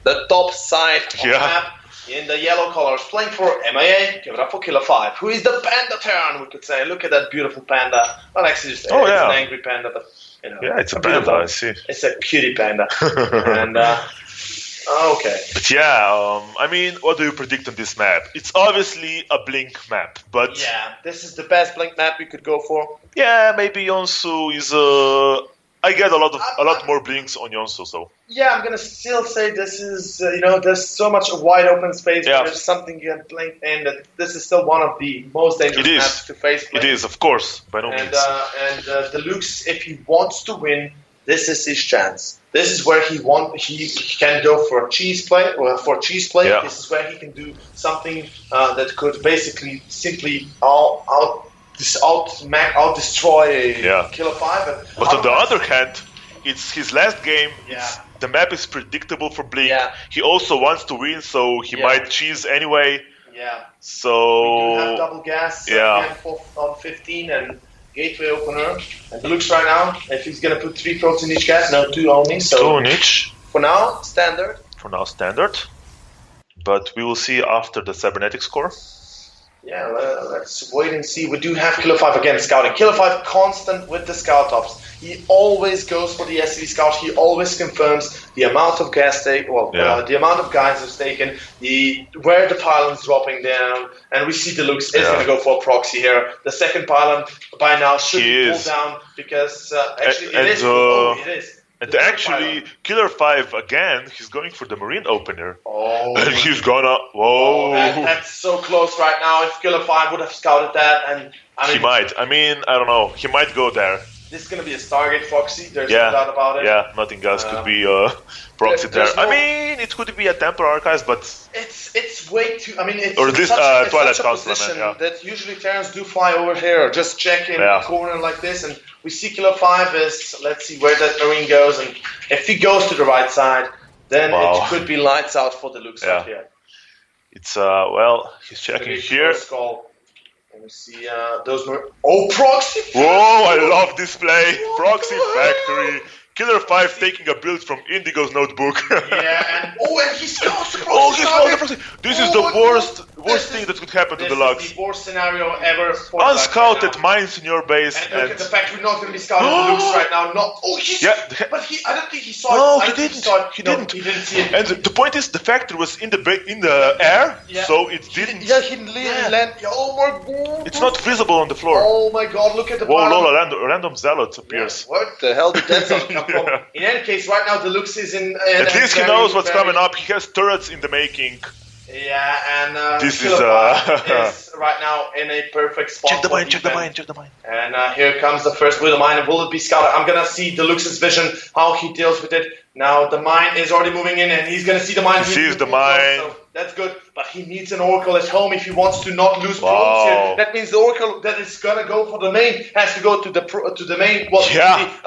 the top side of the map. In the yellow colors, playing for MiA, give it up for Killerfive, who is the Panda Terran, we could say. Look at that beautiful panda. Well, actually, it's an angry panda, but, Yeah, it's a panda, I see. It's a cutie panda. And, okay. But yeah, what do you predict on this map? It's obviously a Blink map, but... Yeah, this is the best Blink map we could go for. Yeah, maybe Yonsu is I get a lot more blinks on Yonsu, so. Yeah, I'm gonna still say this is there's so much wide open space. Yeah. There's something you can blink in that this is still one of the most dangerous maps to face. It is, of course, by no means. And DeLuxE, if he wants to win, this is his chance. This is where he can go for a cheese play. Yeah. This is where he can do something that could basically simply out-destroy Killerfive. But on the other hand, it's his last game. Yeah. The map is predictable for Blink. Yeah. He also wants to win, so he might cheese anyway. Yeah. So we do have double gas again on 15 and gateway opener. And DeLuxE right now, if he's gonna put 3 probes in each gas, no, 2 only. So 2 in each. For now, standard. But we will see after the cybernetic score. Yeah, let's wait and see. We do have Killerfive again scouting. Killerfive constant with the scout ops. He always goes for the SCV scout. He always confirms the amount of gas taken, the amount of guys that's taken, where the pylon's dropping down, and we see DeLuxE is going to go for a proxy here. The second pylon by now should be pulled down because actually it is. And actually, Killerfive again, he's going for the Marine opener. Oh. And he's gonna... Whoa. That's so close right now. If Killerfive would have scouted that, and... he might. I don't know. He might go there. This is going to be a Stargate proxy. There's no doubt about it. Yeah, nothing else could be proxy there. It could be a Temple Archives, but... It's way too... it's or this Twilight Council that usually Terrans do fly over here. Just check in the corner like this, and we see Killerfive is... Let's see where that Marine goes, and if he goes to the right side, then it could be lights out for DeLuxE out here. It's, he's checking here. Let me see those more. Oh, proxy! Whoa! I love this play. Proxy Factory. Killerfive taking a build from Indigo's notebook. And he scouts the proxy. Oh, he scouts the proxy. This is the worst thing that could happen to DeLuxE. This is the worst scenario ever. Unscouted mines in your base. And look at the fact we're not going to be scouting DeLuxE right now. But I don't think he saw it. No, he didn't. He didn't see it. And the point is, the factory was in the air, so so it didn't. Yeah, he didn't land. Oh my god! It's not visible on the floor. Oh my god! Look at the. Whoa, Lola, random zealot appears. Yeah, what the hell did that sound come from? In any case, right now DeLuxE is in. At least he knows what's coming up. He has turrets in the making. Yeah, and this Killerfive is right now in a perfect spot. Check the mine. And here comes the first with the mine. Will it be scouted? I'm gonna see DeLuxE's vision, how he deals with it. Now the mine is already moving in, and he's gonna see the mine. He sees the mine. So that's good, but he needs an Oracle at home if he wants to not lose probes here. That means the Oracle that is gonna go for the main has to go to the main. Well,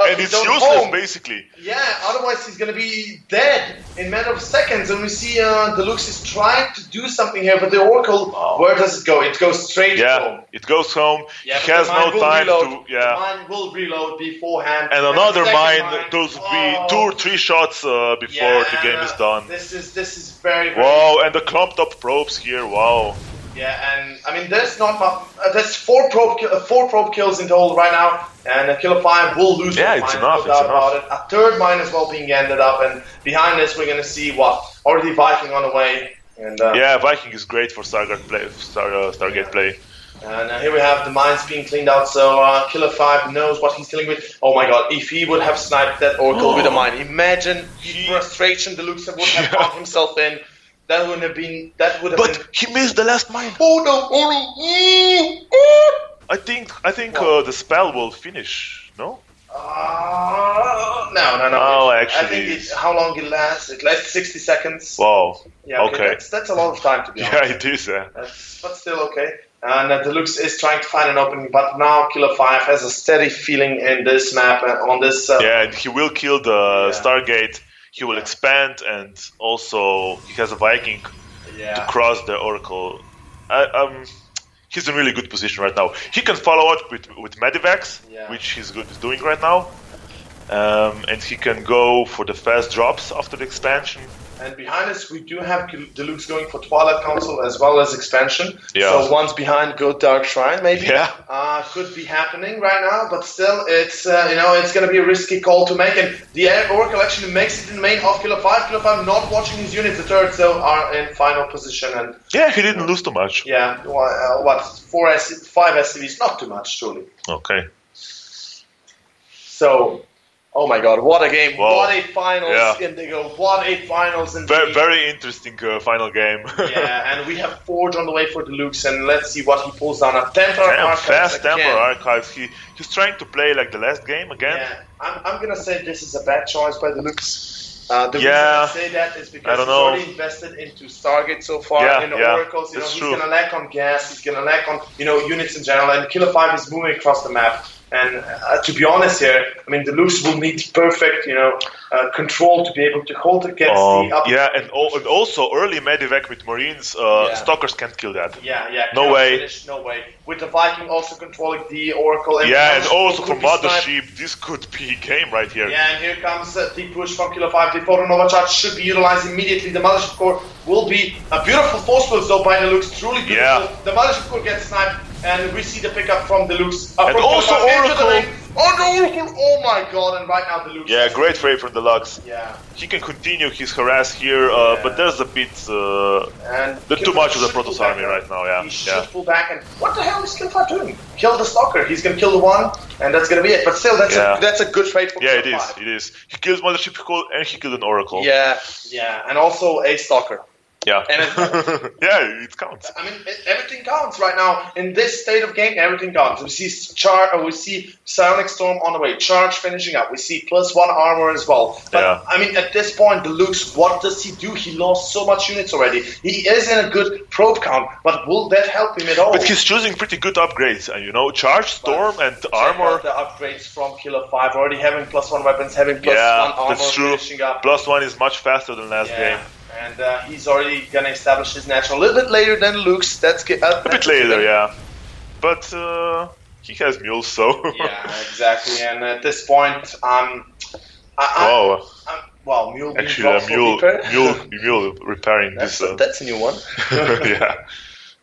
and it's useless basically. Yeah, otherwise he's gonna be dead in a matter of seconds. And we see DeLuxE is trying to do something here, but the Oracle, where does it go? It goes straight home. It goes home. Yeah, he has no time to. The mine will reload beforehand. And another mine. Those will be 2 or 3 shots before the game is done. This is very. Wow, and the clumped up probes here. Wow. Yeah, and I mean there's not much. There's 4 probe kills in total right now, and Killerfive will lose. Yeah, it's enough. No doubt about it. A third mine as well being ended up, and behind this we're gonna see already Viking on the way. And yeah, Viking is great for Stargate play. And here we have the mines being cleaned out, so Killerfive knows what he's dealing with. Oh my god, if he would have sniped that Oracle with a mine, imagine the frustration DeLuxE would have found himself in. That would have been. But he missed the last mine. Oh no! I think the spell will finish. No. No. Oh, actually, I think how long it lasts? It lasts 60 seconds. Wow. Yeah. Okay. That's a lot of time to be honest. Yeah, it is. But still okay. And DeLuxE is trying to find an opening, but now Killerfive has a steady feeling in this map on this. Yeah, and he will kill the Stargate. He will expand, and also he has a Viking to cross the Oracle. He's in really good position right now. He can follow up with Medivacs, which he's doing right now, and he can go for the fast drops after the expansion. And behind us, we do have DeLuxE going for Twilight Council as well as expansion. Yeah. So once behind, go Dark Shrine maybe. Yeah. Could be happening right now, but still, it's it's going to be a risky call to make. And the Oracle actually makes it in the main of Killerfive. Killerfive not watching his units. The turrets though are in final position. And yeah, he didn't lose too much. Yeah. 5 SCVs, not too much, truly. Okay. So. Oh my god, what a game. Wow. What a finals, Indigo. What a finals indeed. Very interesting final game. Yeah, and we have Forge on the way for DeLuxE, and let's see what he pulls down. A Temporary Archives fast again. Temporary Archives. He's trying to play like the last game again. Yeah, I'm going to say this is a bad choice by DeLuxE. The reason I say that is because he's already invested into Stargate so far in the Oracles. He's going to lack on gas, he's going to lack on units in general, and Killerfive is moving across the map. And to be honest here, I mean, DeLuxE will need perfect, control to be able to hold against the up. Yeah, and also early Medivac with Marines, Stalkers can't kill that. Yeah. No way. Finish, no way. With the Viking also controlling the Oracle. And and also for Mothership, this could be game right here. Yeah, and here comes the push from Killerfive. The Photonova charge should be utilized immediately. The Mothership Core will be a beautiful force push though by DeLuxE. Truly beautiful. Yeah. The Mothership Core gets sniped. And we see the pickup from DeLuxE. And also Oracle. Oh my god, and right now DeLuxE. Yeah, great trade from DeLuxE. Yeah. He can continue his harass here, but there's a bit too much of the Protoss army right now, He should pull back, and what the hell is Killerfive doing? Kill the Stalker. He's gonna kill the one, and that's gonna be it. But still, that's a good trade for Killerfive. It is. He kills Mothership Core and he killed an Oracle. Yeah, and also a Stalker. Yeah. And it counts. I mean, everything counts right now in this state of game. Everything counts. We see Psionic Storm on the way. Charge finishing up. We see +1 armor as well. But I mean, at this point, DeLuxE, what does he do? He lost so much units already. He is in a good probe count, but will that help him at all? But he's choosing pretty good upgrades. Charge, Storm, and armor. The upgrades from Killerfive, already having +1 weapons, having +1 armor. That's true. Finishing up. +1 is much faster than last game. And he's already going to establish his natural a little bit later than DeLuxE. That's a bit later, But he has mules, so... Yeah, exactly. And at this point, mule. Actually, mule repairing this. That's a new one. Yeah.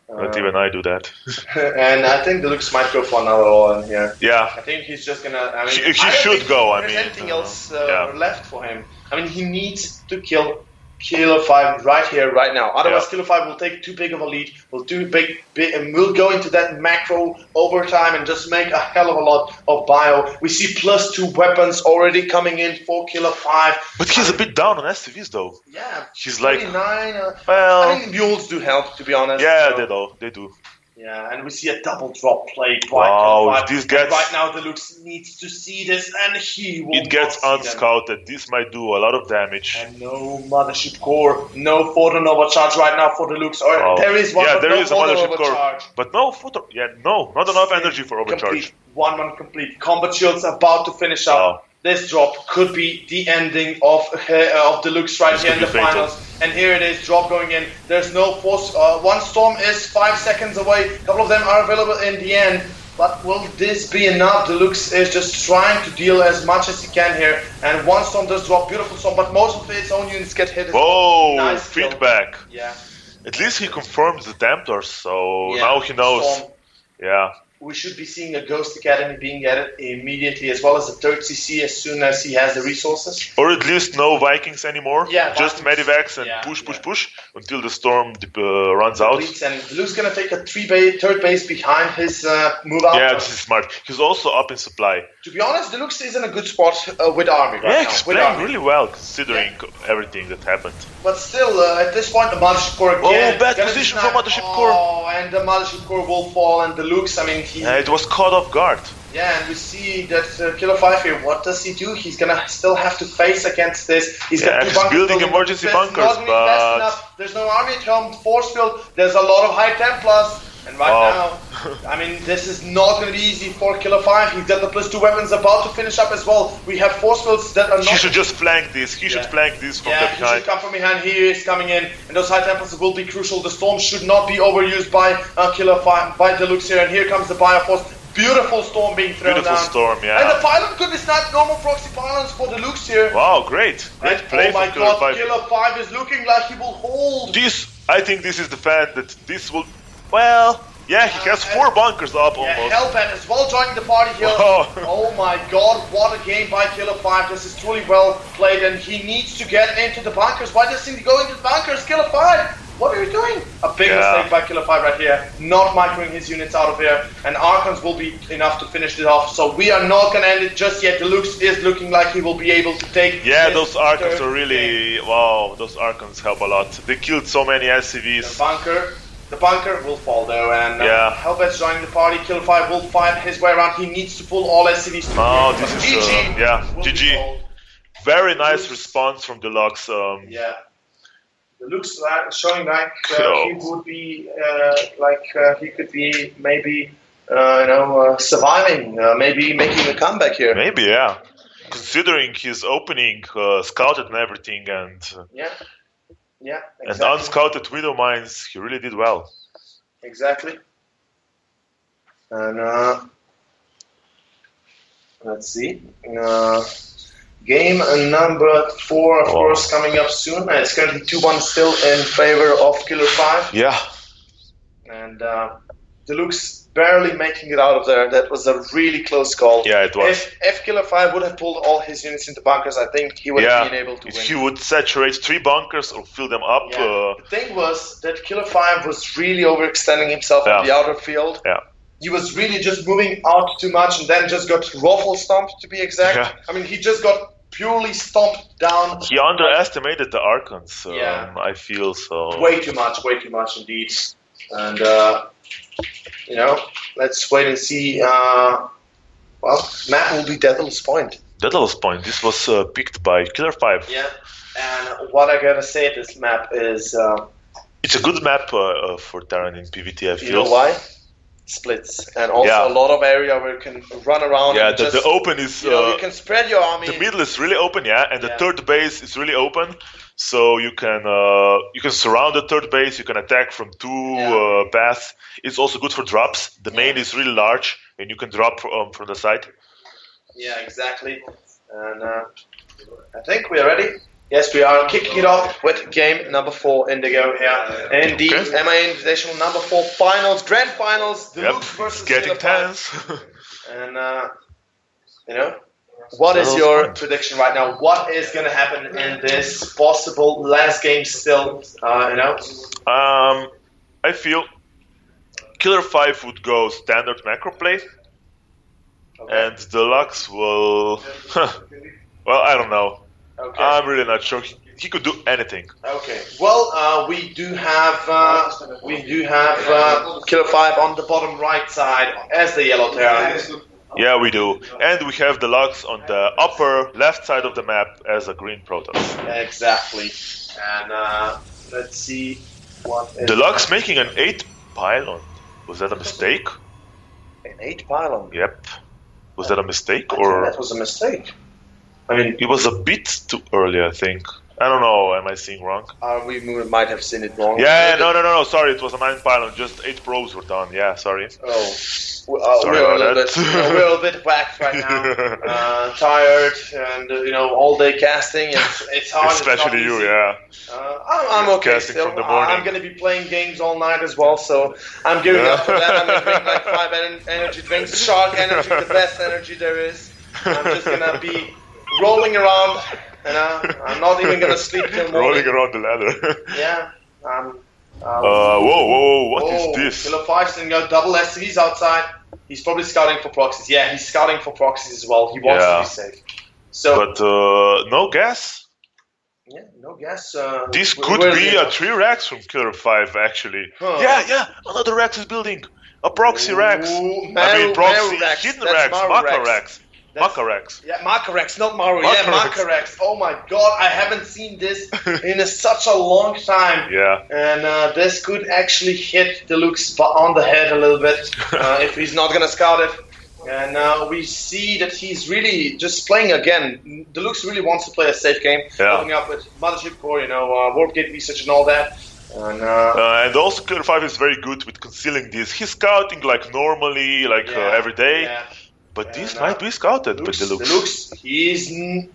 Not even I do that. And I think DeLuxE might go for another all in here. Yeah. I think he's just going to... He should go, There's anything else left for him. I mean, he needs to kill Killerfive right here, right now. Otherwise, Killerfive will take too big of a lead, will and we'll go into that macro overtime and just make a hell of a lot of bio. We see +2 weapons already coming in for Killerfive. But he's a bit down on SCVs though. Yeah, he's 39. Well, I think mules do help, to be honest. Yeah, they do. Yeah, and we see a double drop play by Killerfive. This gets... right now, DeLuxE needs to see this, and he will. It gets unscouted. This might do a lot of damage. And no Mothership Core, no photonova charge right now for DeLuxE. Or there is one, there is a Mothership Core, charge. but no photo. Yeah, no, not enough energy for overcharge. 1-1 complete. Combat Shield's about to finish up. This drop could be the ending of DeLuxE right here in the finals. And here it is, drop going in. There's no force. One storm is 5 seconds away. A couple of them are available in the end. But will this be enough? DeLuxE is just trying to deal as much as he can here. And one storm does drop, beautiful storm, but most of its own units get hit. Whoa, nice feedback. Kill. Yeah. At least he confirms the Temptars, so now he knows. Storm. Yeah. We should be seeing a Ghost Academy being added immediately, as well as a third CC as soon as he has the resources. Or at least no Vikings anymore. Yeah, just Medivacs and push until the storm runs out. And DeLuxe's gonna take a third base behind his move out. Yeah, this is smart. He's also up in supply. To be honest, DeLuxE is in a good spot with Army right now. Yeah, he's playing really well considering everything that happened. But still, at this point, the Mothership Core again. Oh, bad position for Mothership Core. Oh, and the Mothership Core will fall, and DeLuxE, I mean, it was caught off guard. Yeah, and we see that Killerfive here, what does he do? He's gonna still have to face against this. He's got 2 bunkers building emergency bunkers, but there's no army at home, force field, there's a lot of high Templars. And right now, I mean, this is not going to be easy for Killerfive. He's got the +2 weapons about to finish up as well. We have force fields that are not... He should just flank this. He should flank this from the behind. Yeah, he should come from behind. He is coming in. And those high Templars will be crucial. The storm should not be overused by Killerfive, by DeLuxE here. And here comes the Bioforce. Beautiful storm being thrown down. Beautiful storm, yeah. And the pylon could be snapped. Normal proxy pylons for DeLuxE here. Wow, great. Great play from Killerfive. Oh my god, Killerfive is looking like he will hold. I think this is the fan that this will... Well... Yeah, he has 4 bunkers up almost. Hellbat as well joining the party here. Oh my god, what a game by Killerfive. This is truly well played, and he needs to get into the bunkers. Why doesn't he go into the bunkers? Killerfive, what are you doing? A big mistake by Killerfive right here. Not microing his units out of here, and Archons will be enough to finish it off. So we are not going to end it just yet. DeLuxE is looking like he will be able to take... Yeah, those Archons are really... Wow, those Archons help a lot. They killed so many SCVs. The bunker will fall though, and Hellbat's joining the party. Killerfive will find his way around. He needs to pull all SCVs to this is GG. Very nice response from DeLuxE. DeLuxE showing like he would be he could be maybe surviving, maybe making a comeback here. Maybe, yeah. Considering his opening scouted and everything, and exactly. And unscouted Widow Mines, he really did well. Exactly. And let's see. Game number 4, of course, coming up soon. It's currently 2-1 still in favor of Killerfive. Yeah. And DeLuxE barely making it out of there. That was a really close call. Yeah, it was. If Killerfive would have pulled all his units into bunkers, I think he would have been able to win. He would saturate 3 bunkers or fill them up. The thing was that Killerfive was really overextending himself on the outer field. Yeah. He was really just moving out too much and then just got ruffle stomped, to be exact. Yeah. I mean, he just got purely stomped down. He underestimated the Archons, I feel so. Way too much indeed. And... let's wait and see. Map will be DeLuxE Point. DeLuxE Point. This was picked by Killerfive. Yeah, and what I gotta say, this map is... it's a good map for Terran in PvT, I feel. You know why? Splits. And also a lot of area where you can run around. Yeah, the open is... you can spread your army. The middle is really open, and the third base is really open. So you can surround the third base, you can attack from 2 paths. It's also good for drops. The main is really large, and you can drop from the side. Yeah, exactly. And I think we are ready. Yes, we are kicking it off with game number 4, Indigo here. In the MiA Invitational number 4 finals, grand finals, DeLuxE versus getting Killerfive. tense. And, what is your prediction right now? What is going to happen in this possible last game still, I feel Killerfive would go standard macro play, and DeLuxE will... well, I don't know. Okay. I'm really not sure. He could do anything. Okay. Well, we do have Killerfive on the bottom right side as the yellow Terran. Yeah, we do. And we have DeLuxE on the upper left side of the map as a green Protoss. Exactly. And let's see what is... DeLuxE making an 8 pylon. Was that a mistake? An 8 pylon? Yep. Was that a mistake? I or think that was a mistake. I mean, it was a bit too early, I think. I don't know, am I seeing wrong? We might have seen it wrong. Yeah, no, sorry, it was a 9 pylon, just 8 probes were done, yeah, sorry. Oh. Sorry we're about that. We're a little bit whacked right now. Tired and, all day casting. It's hard. Especially you, yeah. I'm okay casting still. from the morning. I'm going to be playing games all night as well, so I'm giving up for that. I'm going to drink like 5 energy drinks. Shark energy, the best energy there is. I'm just going to be rolling around. I'm not even going to sleep till morning. Rolling around the ladder. Yeah. Whoa, what is this? Killerfive's going to go double SCVs outside. He's probably scouting for proxies. Yeah, he's scouting for proxies as well. He wants to be safe. So, but no gas? Yeah, no gas. This could be a 3 racks from Killerfive, actually. Huh. Yeah, another Rex is building. A proxy Rex. Proxy hidden Rex, Maka Rex. Makarex. Yeah, Makarex, not Maru. Yeah, Makarex. Oh my god, I haven't seen this in such a long time. Yeah. And this could actually hit DeLuxE on the head a little bit if he's not going to scout it. And we see that he's really just playing again. DeLuxE really wants to play a safe game, coming up with Mothership Core, Warp Gate research and all that. And also Killerfive is very good with concealing this. He's scouting like normally, every day. Yeah. But this might be scouted by DeLuxE. He's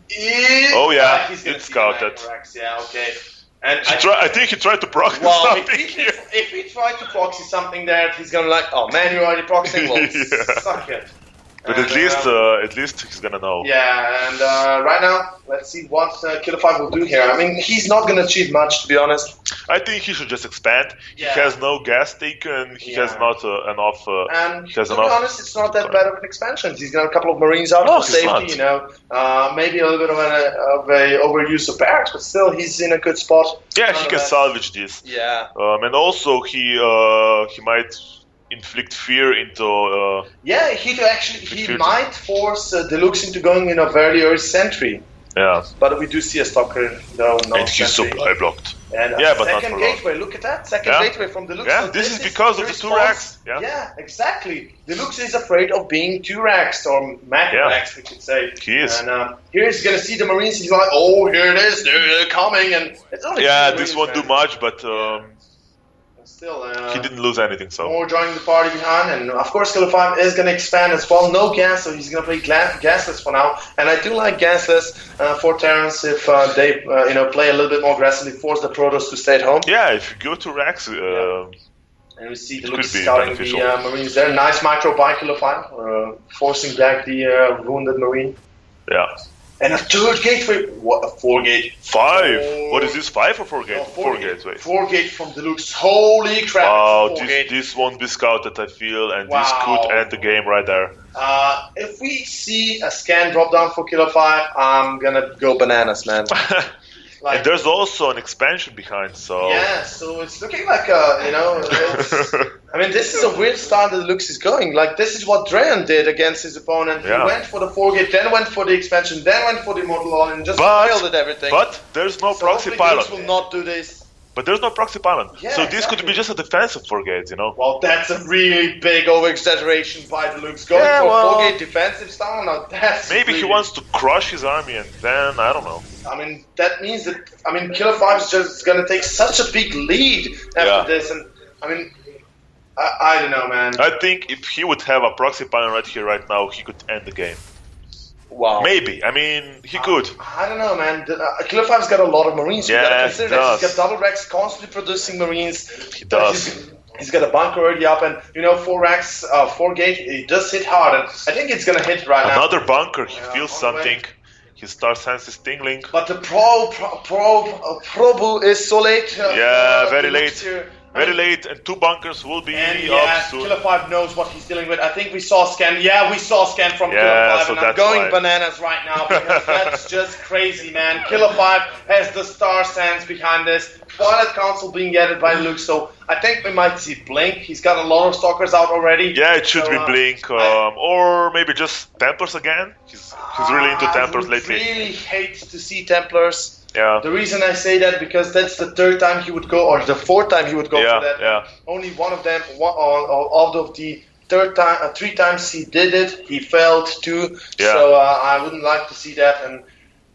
it's scouted. Yeah, okay. And I think he tried to proxy something. If he tried to proxy something there, he's gonna you're already proxying. Well, suck it. But at least he's gonna know. Yeah, and right now, let's see what Killerfive will do here. I mean, he's not gonna achieve much, to be honest. I think he should just expand. Yeah. He has no gas taken. He has not enough. And to be honest, it's not that bad of an expansion. He's got a couple of Marines out for safety. Maybe a little bit of a overuse of barracks, but still, he's in a good spot. Yeah, he can salvage this. Yeah. And also he might inflict fear into... he might force DeLuxE into going in a very early sentry. Yeah. But we do see a stalker, though. And he's supply blocked. And but second not for gateway, long. Look at that. Second gateway from DeLuxE. Yeah, so this is because of the 2 racks. Yeah, exactly. DeLuxE is afraid of being 2 racks, or macro racks, we could say. He is. And here he's going to see the Marines. He's like, oh, here it is. They're coming. And it's only this won't do much, but... Still, he didn't lose anything, so... More joining the party behind, and of course Killerfive is going to expand as well. No gas, so he's going to play gasless for now. And I do like gasless for Terrans if they play a little bit more aggressively, force the Protoss to stay at home. Yeah, if you go to Rex... And we see DeLuxE scouting the Marines there. Nice micro by Killerfive, forcing back the wounded Marine. Yeah. And a 3rd gateway. What a 4-gate. 5. What is this? 5 or 4 gate? No, 4 gateways. 4-gate from DeLuxE. Holy crap! Wow, this won't be scouted, I feel, and this could end the game right there. If we see a scan drop down for Killerfive, I'm gonna go bananas, man. And there's also an expansion behind, so... Yeah, so it's looking like I mean, this is a weird start that DeLuxE is going. This is what Drayan did against his opponent. He went for the 4-gate, then went for the expansion, then went for the Immortal All, and just failed at everything. But there's no proxy pylon. DeLuxE will not do this. But there's no proxy pylon. Yeah, so this could be just a defensive 4-gate, Well, that's a really big over-exaggeration by DeLuxE. Going for 4-gate defensive style, now that's... Maybe he wants to crush his army, and then, I don't know. I mean, that means that... Killerfive is just going to take such a big lead after this, and, I don't know, man. I think if he would have a proxy pylon right here, right now, he could end the game. Wow. Maybe. He could. I don't know, man. Killerfive's got a lot of Marines. Yeah, you got to consider that. He's got double racks, constantly producing Marines. He does. He's got a bunker already up, and 4 gate. It does hit hard, and I think it's gonna hit right now. Another bunker. He feels something. His star sense is tingling. But the probu is so late. Very late. Very late, and 2 bunkers will be up soon. Killerfive knows what he's dealing with. I think we saw a scan. Yeah, we saw a scan from Killerfive, so and I'm going bananas right now because that's just crazy, man. Killerfive has the star sense behind this. Twilight Council being added by DeLuxE, so I think we might see Blink. He's got a lot of stalkers out already. Yeah, it should be Blink, or maybe just Templars again. He's really into Templars lately. I really hate to see Templars. Yeah. The reason I say that because that's the 3rd time he would go, or the 4th time he would go for that. Yeah. Only one of them, of the 3 times he did it, he failed too. Yeah. So I wouldn't like to see that, and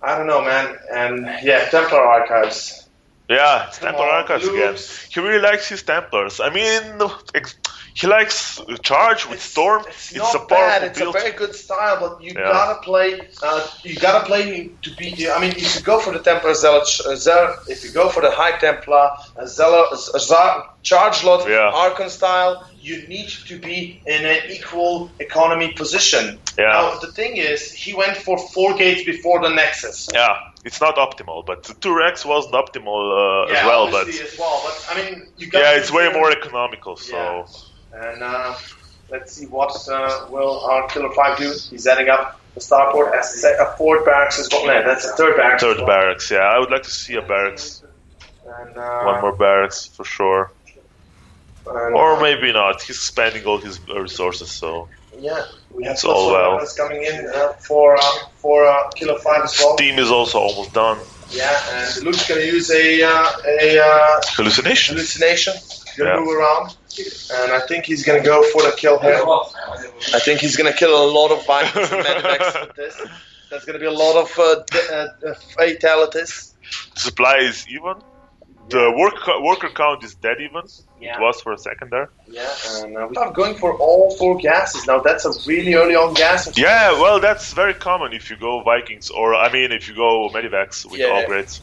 I don't know, man. And Templar Archives. Yeah, it's Templar Archives again. He really likes his Templars. I mean, he likes Charge with Storm. It's not a powerful bad. It's build. a very good style, but you gotta play. You gotta play to be. I mean, if you go for the Templar Zealot, if you go for the High Templar Charge Lot Archon style, you need to be in an equal economy position. Yeah. Now the thing is, he went for 4 gates before the Nexus. Yeah. It's not optimal, but the 2Rex wasn't optimal as well. But I mean, you got it's way more economical. So. Yeah. And let's see what will our Killerfive do. He's setting up the starport as a 4th barracks as well. No, that's a 3rd barracks. 3rd barracks, yeah. I would like to see a barracks. And, 1 more barracks for sure. Or maybe not. He's spending all his resources, so. Yeah, we have lots of coming in for Killerfive as well. Steam is also almost done. Yeah, and DeLuxE gonna use a hallucination. Gonna move around, and I think he's gonna go for the kill here. I think he's gonna kill a lot of bikers and medivacs with this. There's gonna be a lot of fatalities. Supply is even. The worker count is dead even. Yeah. It was for a second there. Yeah, and we are going for all 4 gases now. That's a really early on gas. Yeah, well, that's very common if you go Vikings, or I mean, if you go Medivacs with upgrades.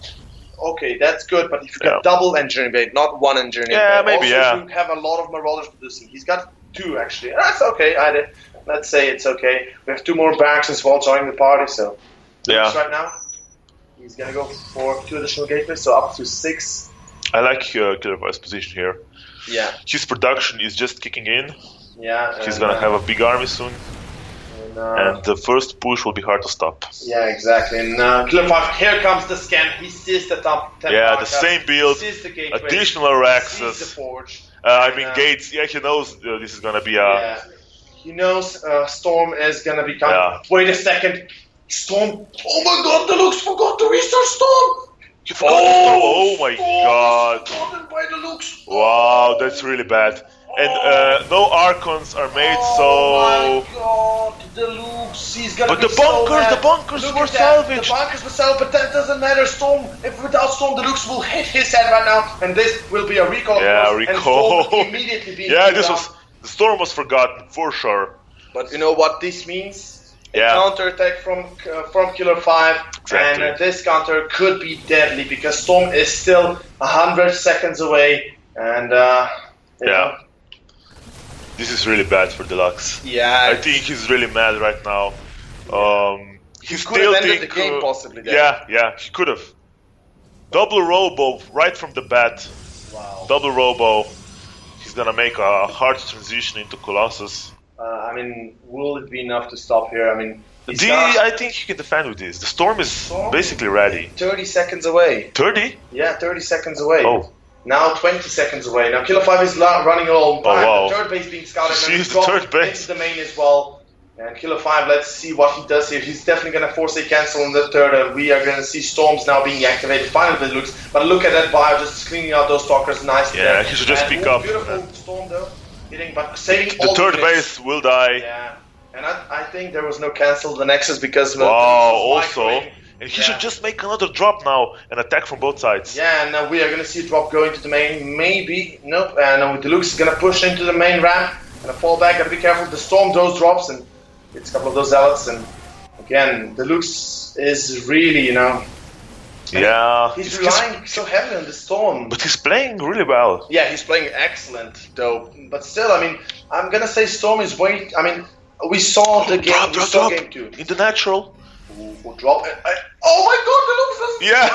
Okay, that's good, but if you got double engineering blade, not 1 engineering blade. Yeah, maybe, also, you have a lot of Marauders producing. He's got 2 actually. That's okay. Let's say it's okay. We have 2 more barracks as well joining the party, so right now he's gonna go for 2 additional gateways, so up to 6. I like Killerfive's position here. Yeah. His production is just kicking in. Yeah. He's gonna have a big army soon. And the first push will be hard to stop. Yeah, exactly. And Killerfive, here comes the scan. He sees the top 10 the same build, additional Rexes. He sees the forge. Gates. Yeah, he knows this is gonna be a... Yeah. He knows Storm is gonna be coming. Yeah. Wait a second. Storm. Oh my god, DeLuxE forgot to restart Storm! Oh my god. By DeLuxE. Wow, that's really bad. And no Archons are made, so... Oh my god, DeLuxE, he's gonna But the bunkers were salvaged. The bunkers were salvaged, but that doesn't matter. Storm, without Storm, DeLuxE will hit his head right now, and this will be a recall. Yeah, recall. And Storm will immediately be the Storm was forgotten, for sure. But you know what this means? Counter-attack from Killerfive, exactly. And this counter could be deadly because Storm is still 100 seconds away, and this is really bad for DeLuxE. Yeah, I think he's really mad right now. He could have ended the game possibly. Yeah, he could have. Double robo right from the bat. Wow. Double robo. He's gonna make a hard transition into Colossus. I mean, will it be enough to stop here? I mean, I think he can defend with this. The Storm is basically ready. 30 seconds away. 30? Yeah, 30 seconds away. Oh. Now 20 seconds away. Now Killerfive is running along. Wow. The 3rd base being scouted. She's the 3rd base. Into the main as well. And Killerfive, let's see what he does here. He's definitely going to force a cancel on the 3rd. We are going to see Storms now being activated. Finally, it looks. But look at that bio, just cleaning out those stalkers. Nice. Yeah, he should just pick up. Beautiful Storm though. But saving the 3rd base will die. Yeah, and I think there was no cancel the Nexus because also, and he should just make another drop now and attack from both sides. Yeah, and now we are going to see a drop go into the main. Maybe nope. And now DeLuxE is going to push into the main ramp and fall back. Gotta be careful. The Storm those drops and it's a couple of those zealots. And again, DeLuxE is really Yeah. He's relying so heavily on the Storm. But he's playing really well. Yeah, he's playing excellent, though. But still, I mean, I'm gonna say Storm is way. I mean, we saw the game. We saw game 2. In the natural. Ooh, drop. Oh my God, DeLuxE doesn't. Yeah.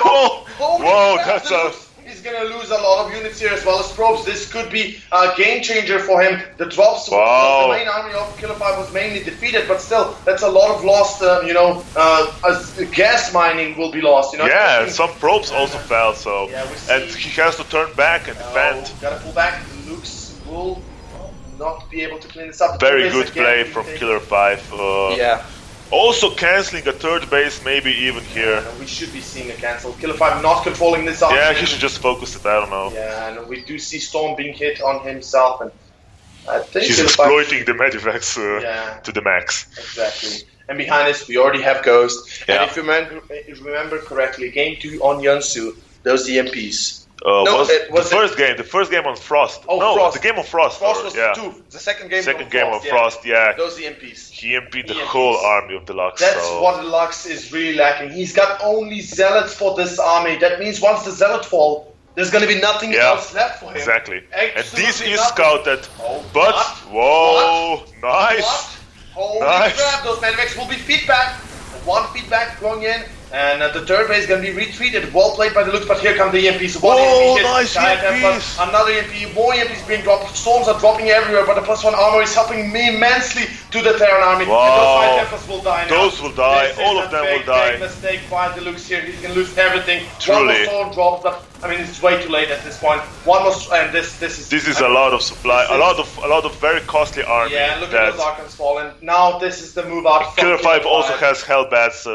Whoa, Crap, that's He's gonna lose a lot of units here as well as probes. This could be a game changer for him. The drops, the main army of Killerfive was mainly defeated, but still, that's a lot of lost. As gas mining will be lost. Yeah, some probes also fell. So, and he has to turn back and defend. Gotta pull back. DeLuxE will not be able to clean this up. Very good play from Killerfive. Yeah. Also cancelling a third base, maybe even here. We should be seeing a cancel. Killerfive not controlling this option. Yeah, he should just focus it, I don't know. Yeah, and we do see Storm being hit on himself, and I think he's exploiting the Medivacs to the max. Exactly. And behind us, we already have Ghost. Yeah. And if you remember correctly, game 2 on Yunsu, those EMPs. It was the first game on Frost. Oh, no, Frost. The game on Frost. Frost was 2. The second game on Frost, yeah. Those EMPs. He EMP'd the whole army of DeLuxE. That's what DeLuxE is really lacking. He's got only Zealots for this army. That means once the Zealot fall, there's going to be nothing else left for him. Exactly. Absolutely and this is nothing. Scouted. But, nice. Holy crap, those Medivacs will be feedback. One feedback going in. And the third base is going to be retreated. Well played by DeLuxE, but here come the EMPs. Nice EMPs. Another EMP, more EMPs being dropped. Storms are dropping everywhere, but the +1 armor is helping me immensely to the Terran army. Wow. And those 5 Templars will die now. Those will die. All of them will die. Big mistake by DeLuxE here. He's going to lose everything. Truly. One more storm drops, but I mean it's way too late at this point. One more, and this is a lot of supply, a lot of very costly army. Yeah, look at those Archons falling. Now this is the move out. Killerfive also has Hellbats.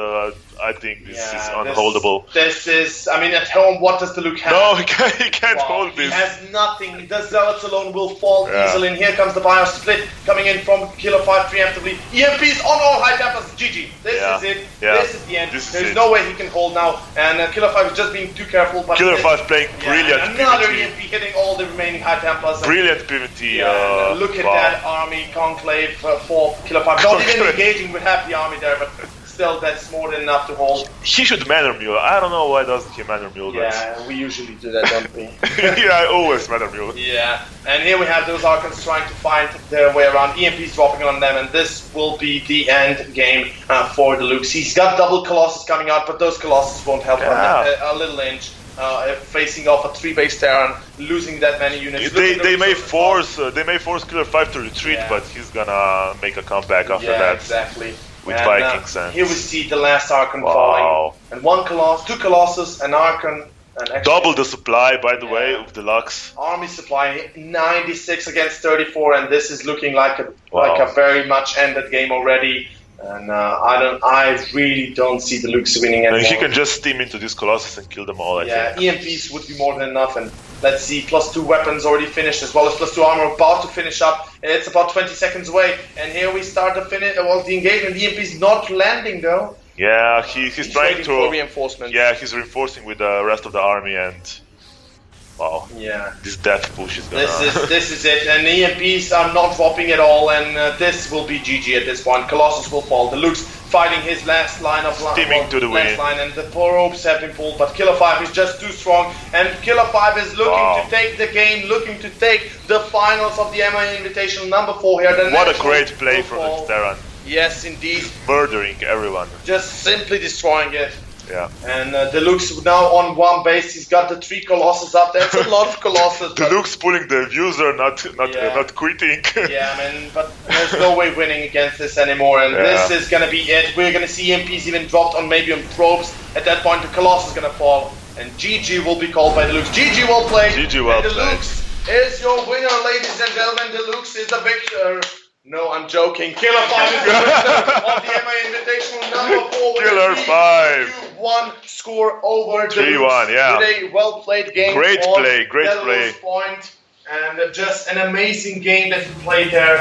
I think this is unholdable. This is, I mean, at home, what does DeLuxE have? No, he can't hold this. He has nothing. The Zealots alone will fall easily. And here comes the BIOS split coming in from Killerfive preemptively. EMPs on all high Templars. GG. This is it. This is the end. There's no way he can hold now. And Killerfive is just being too careful. But Killerfive playing brilliant another PvT. EMP hitting all the remaining high Templars. Brilliant PvT. Look at that army conclave for Killerfive. Not even engaging with half the army there, but still, that's more than enough to hold. He should manner mule. I don't know why doesn't he manner mule. Yeah, we usually do that, don't we? Yeah, I always manner mule. Yeah, and here we have those Archons trying to find their way around. EMP's dropping on them, and this will be the end game for DeLuxE. He's got double Colossus coming out, but those Colossus won't help him a little inch. Facing off a 3-base Terran, losing that many units. They may force Killerfive to retreat, but he's gonna make a comeback after that. Exactly. With Vikings. Here we see the last Archon falling. And two Colossus, an Archon, and double the supply, by the way, of DeLuxE. Army supply 96 against 34, and this is looking like a very much ended game already. And I really don't see DeLuxE winning anymore. He can just steam into this Colossus and kill them all, I think. EMPs would be more than enough, and let's see, +2 weapons already finished, as well as +2 armor about to finish up, and it's about 20 seconds away. And here we start the engagement. The EMP's not landing though. Yeah, he's trying to for reinforcements. Yeah, he's reinforcing with the rest of the army, and this death push is gonna. This is it, and the EMPs are not dropping at all, and this will be GG at this point. Colossus will fall. DeLuxE fighting his last line of to the win. And the probes have been pulled, but Killerfive is just too strong, and Killerfive is looking to take the game, looking to take the finals of the MiA Invitational number 4 here. What a great play from the Terran. Yes, indeed. Murdering everyone. Just simply destroying it. Yeah. And DeLuxE now on 1 base. He's got the 3 Colossus up. That's a lot of Colossus. DeLuxE pulling the user, not quitting. Yeah, man. But there's no way winning against this anymore. And this is gonna be it. We're gonna see EMPs even dropped on maybe on probes. At that point, the Colossus is gonna fall, and GG will be called by DeLuxE. GG well played. GG well played. DeLuxE is your winner, ladies and gentlemen. DeLuxE is the victor. No, I'm joking. Killerfive is the winner of the MiA Invitational number 4 with Killerfive. a 3-1 score over DeLuxE. 3-1, yeah. With a well-played game. Great play. Point, and just an amazing game that he played there.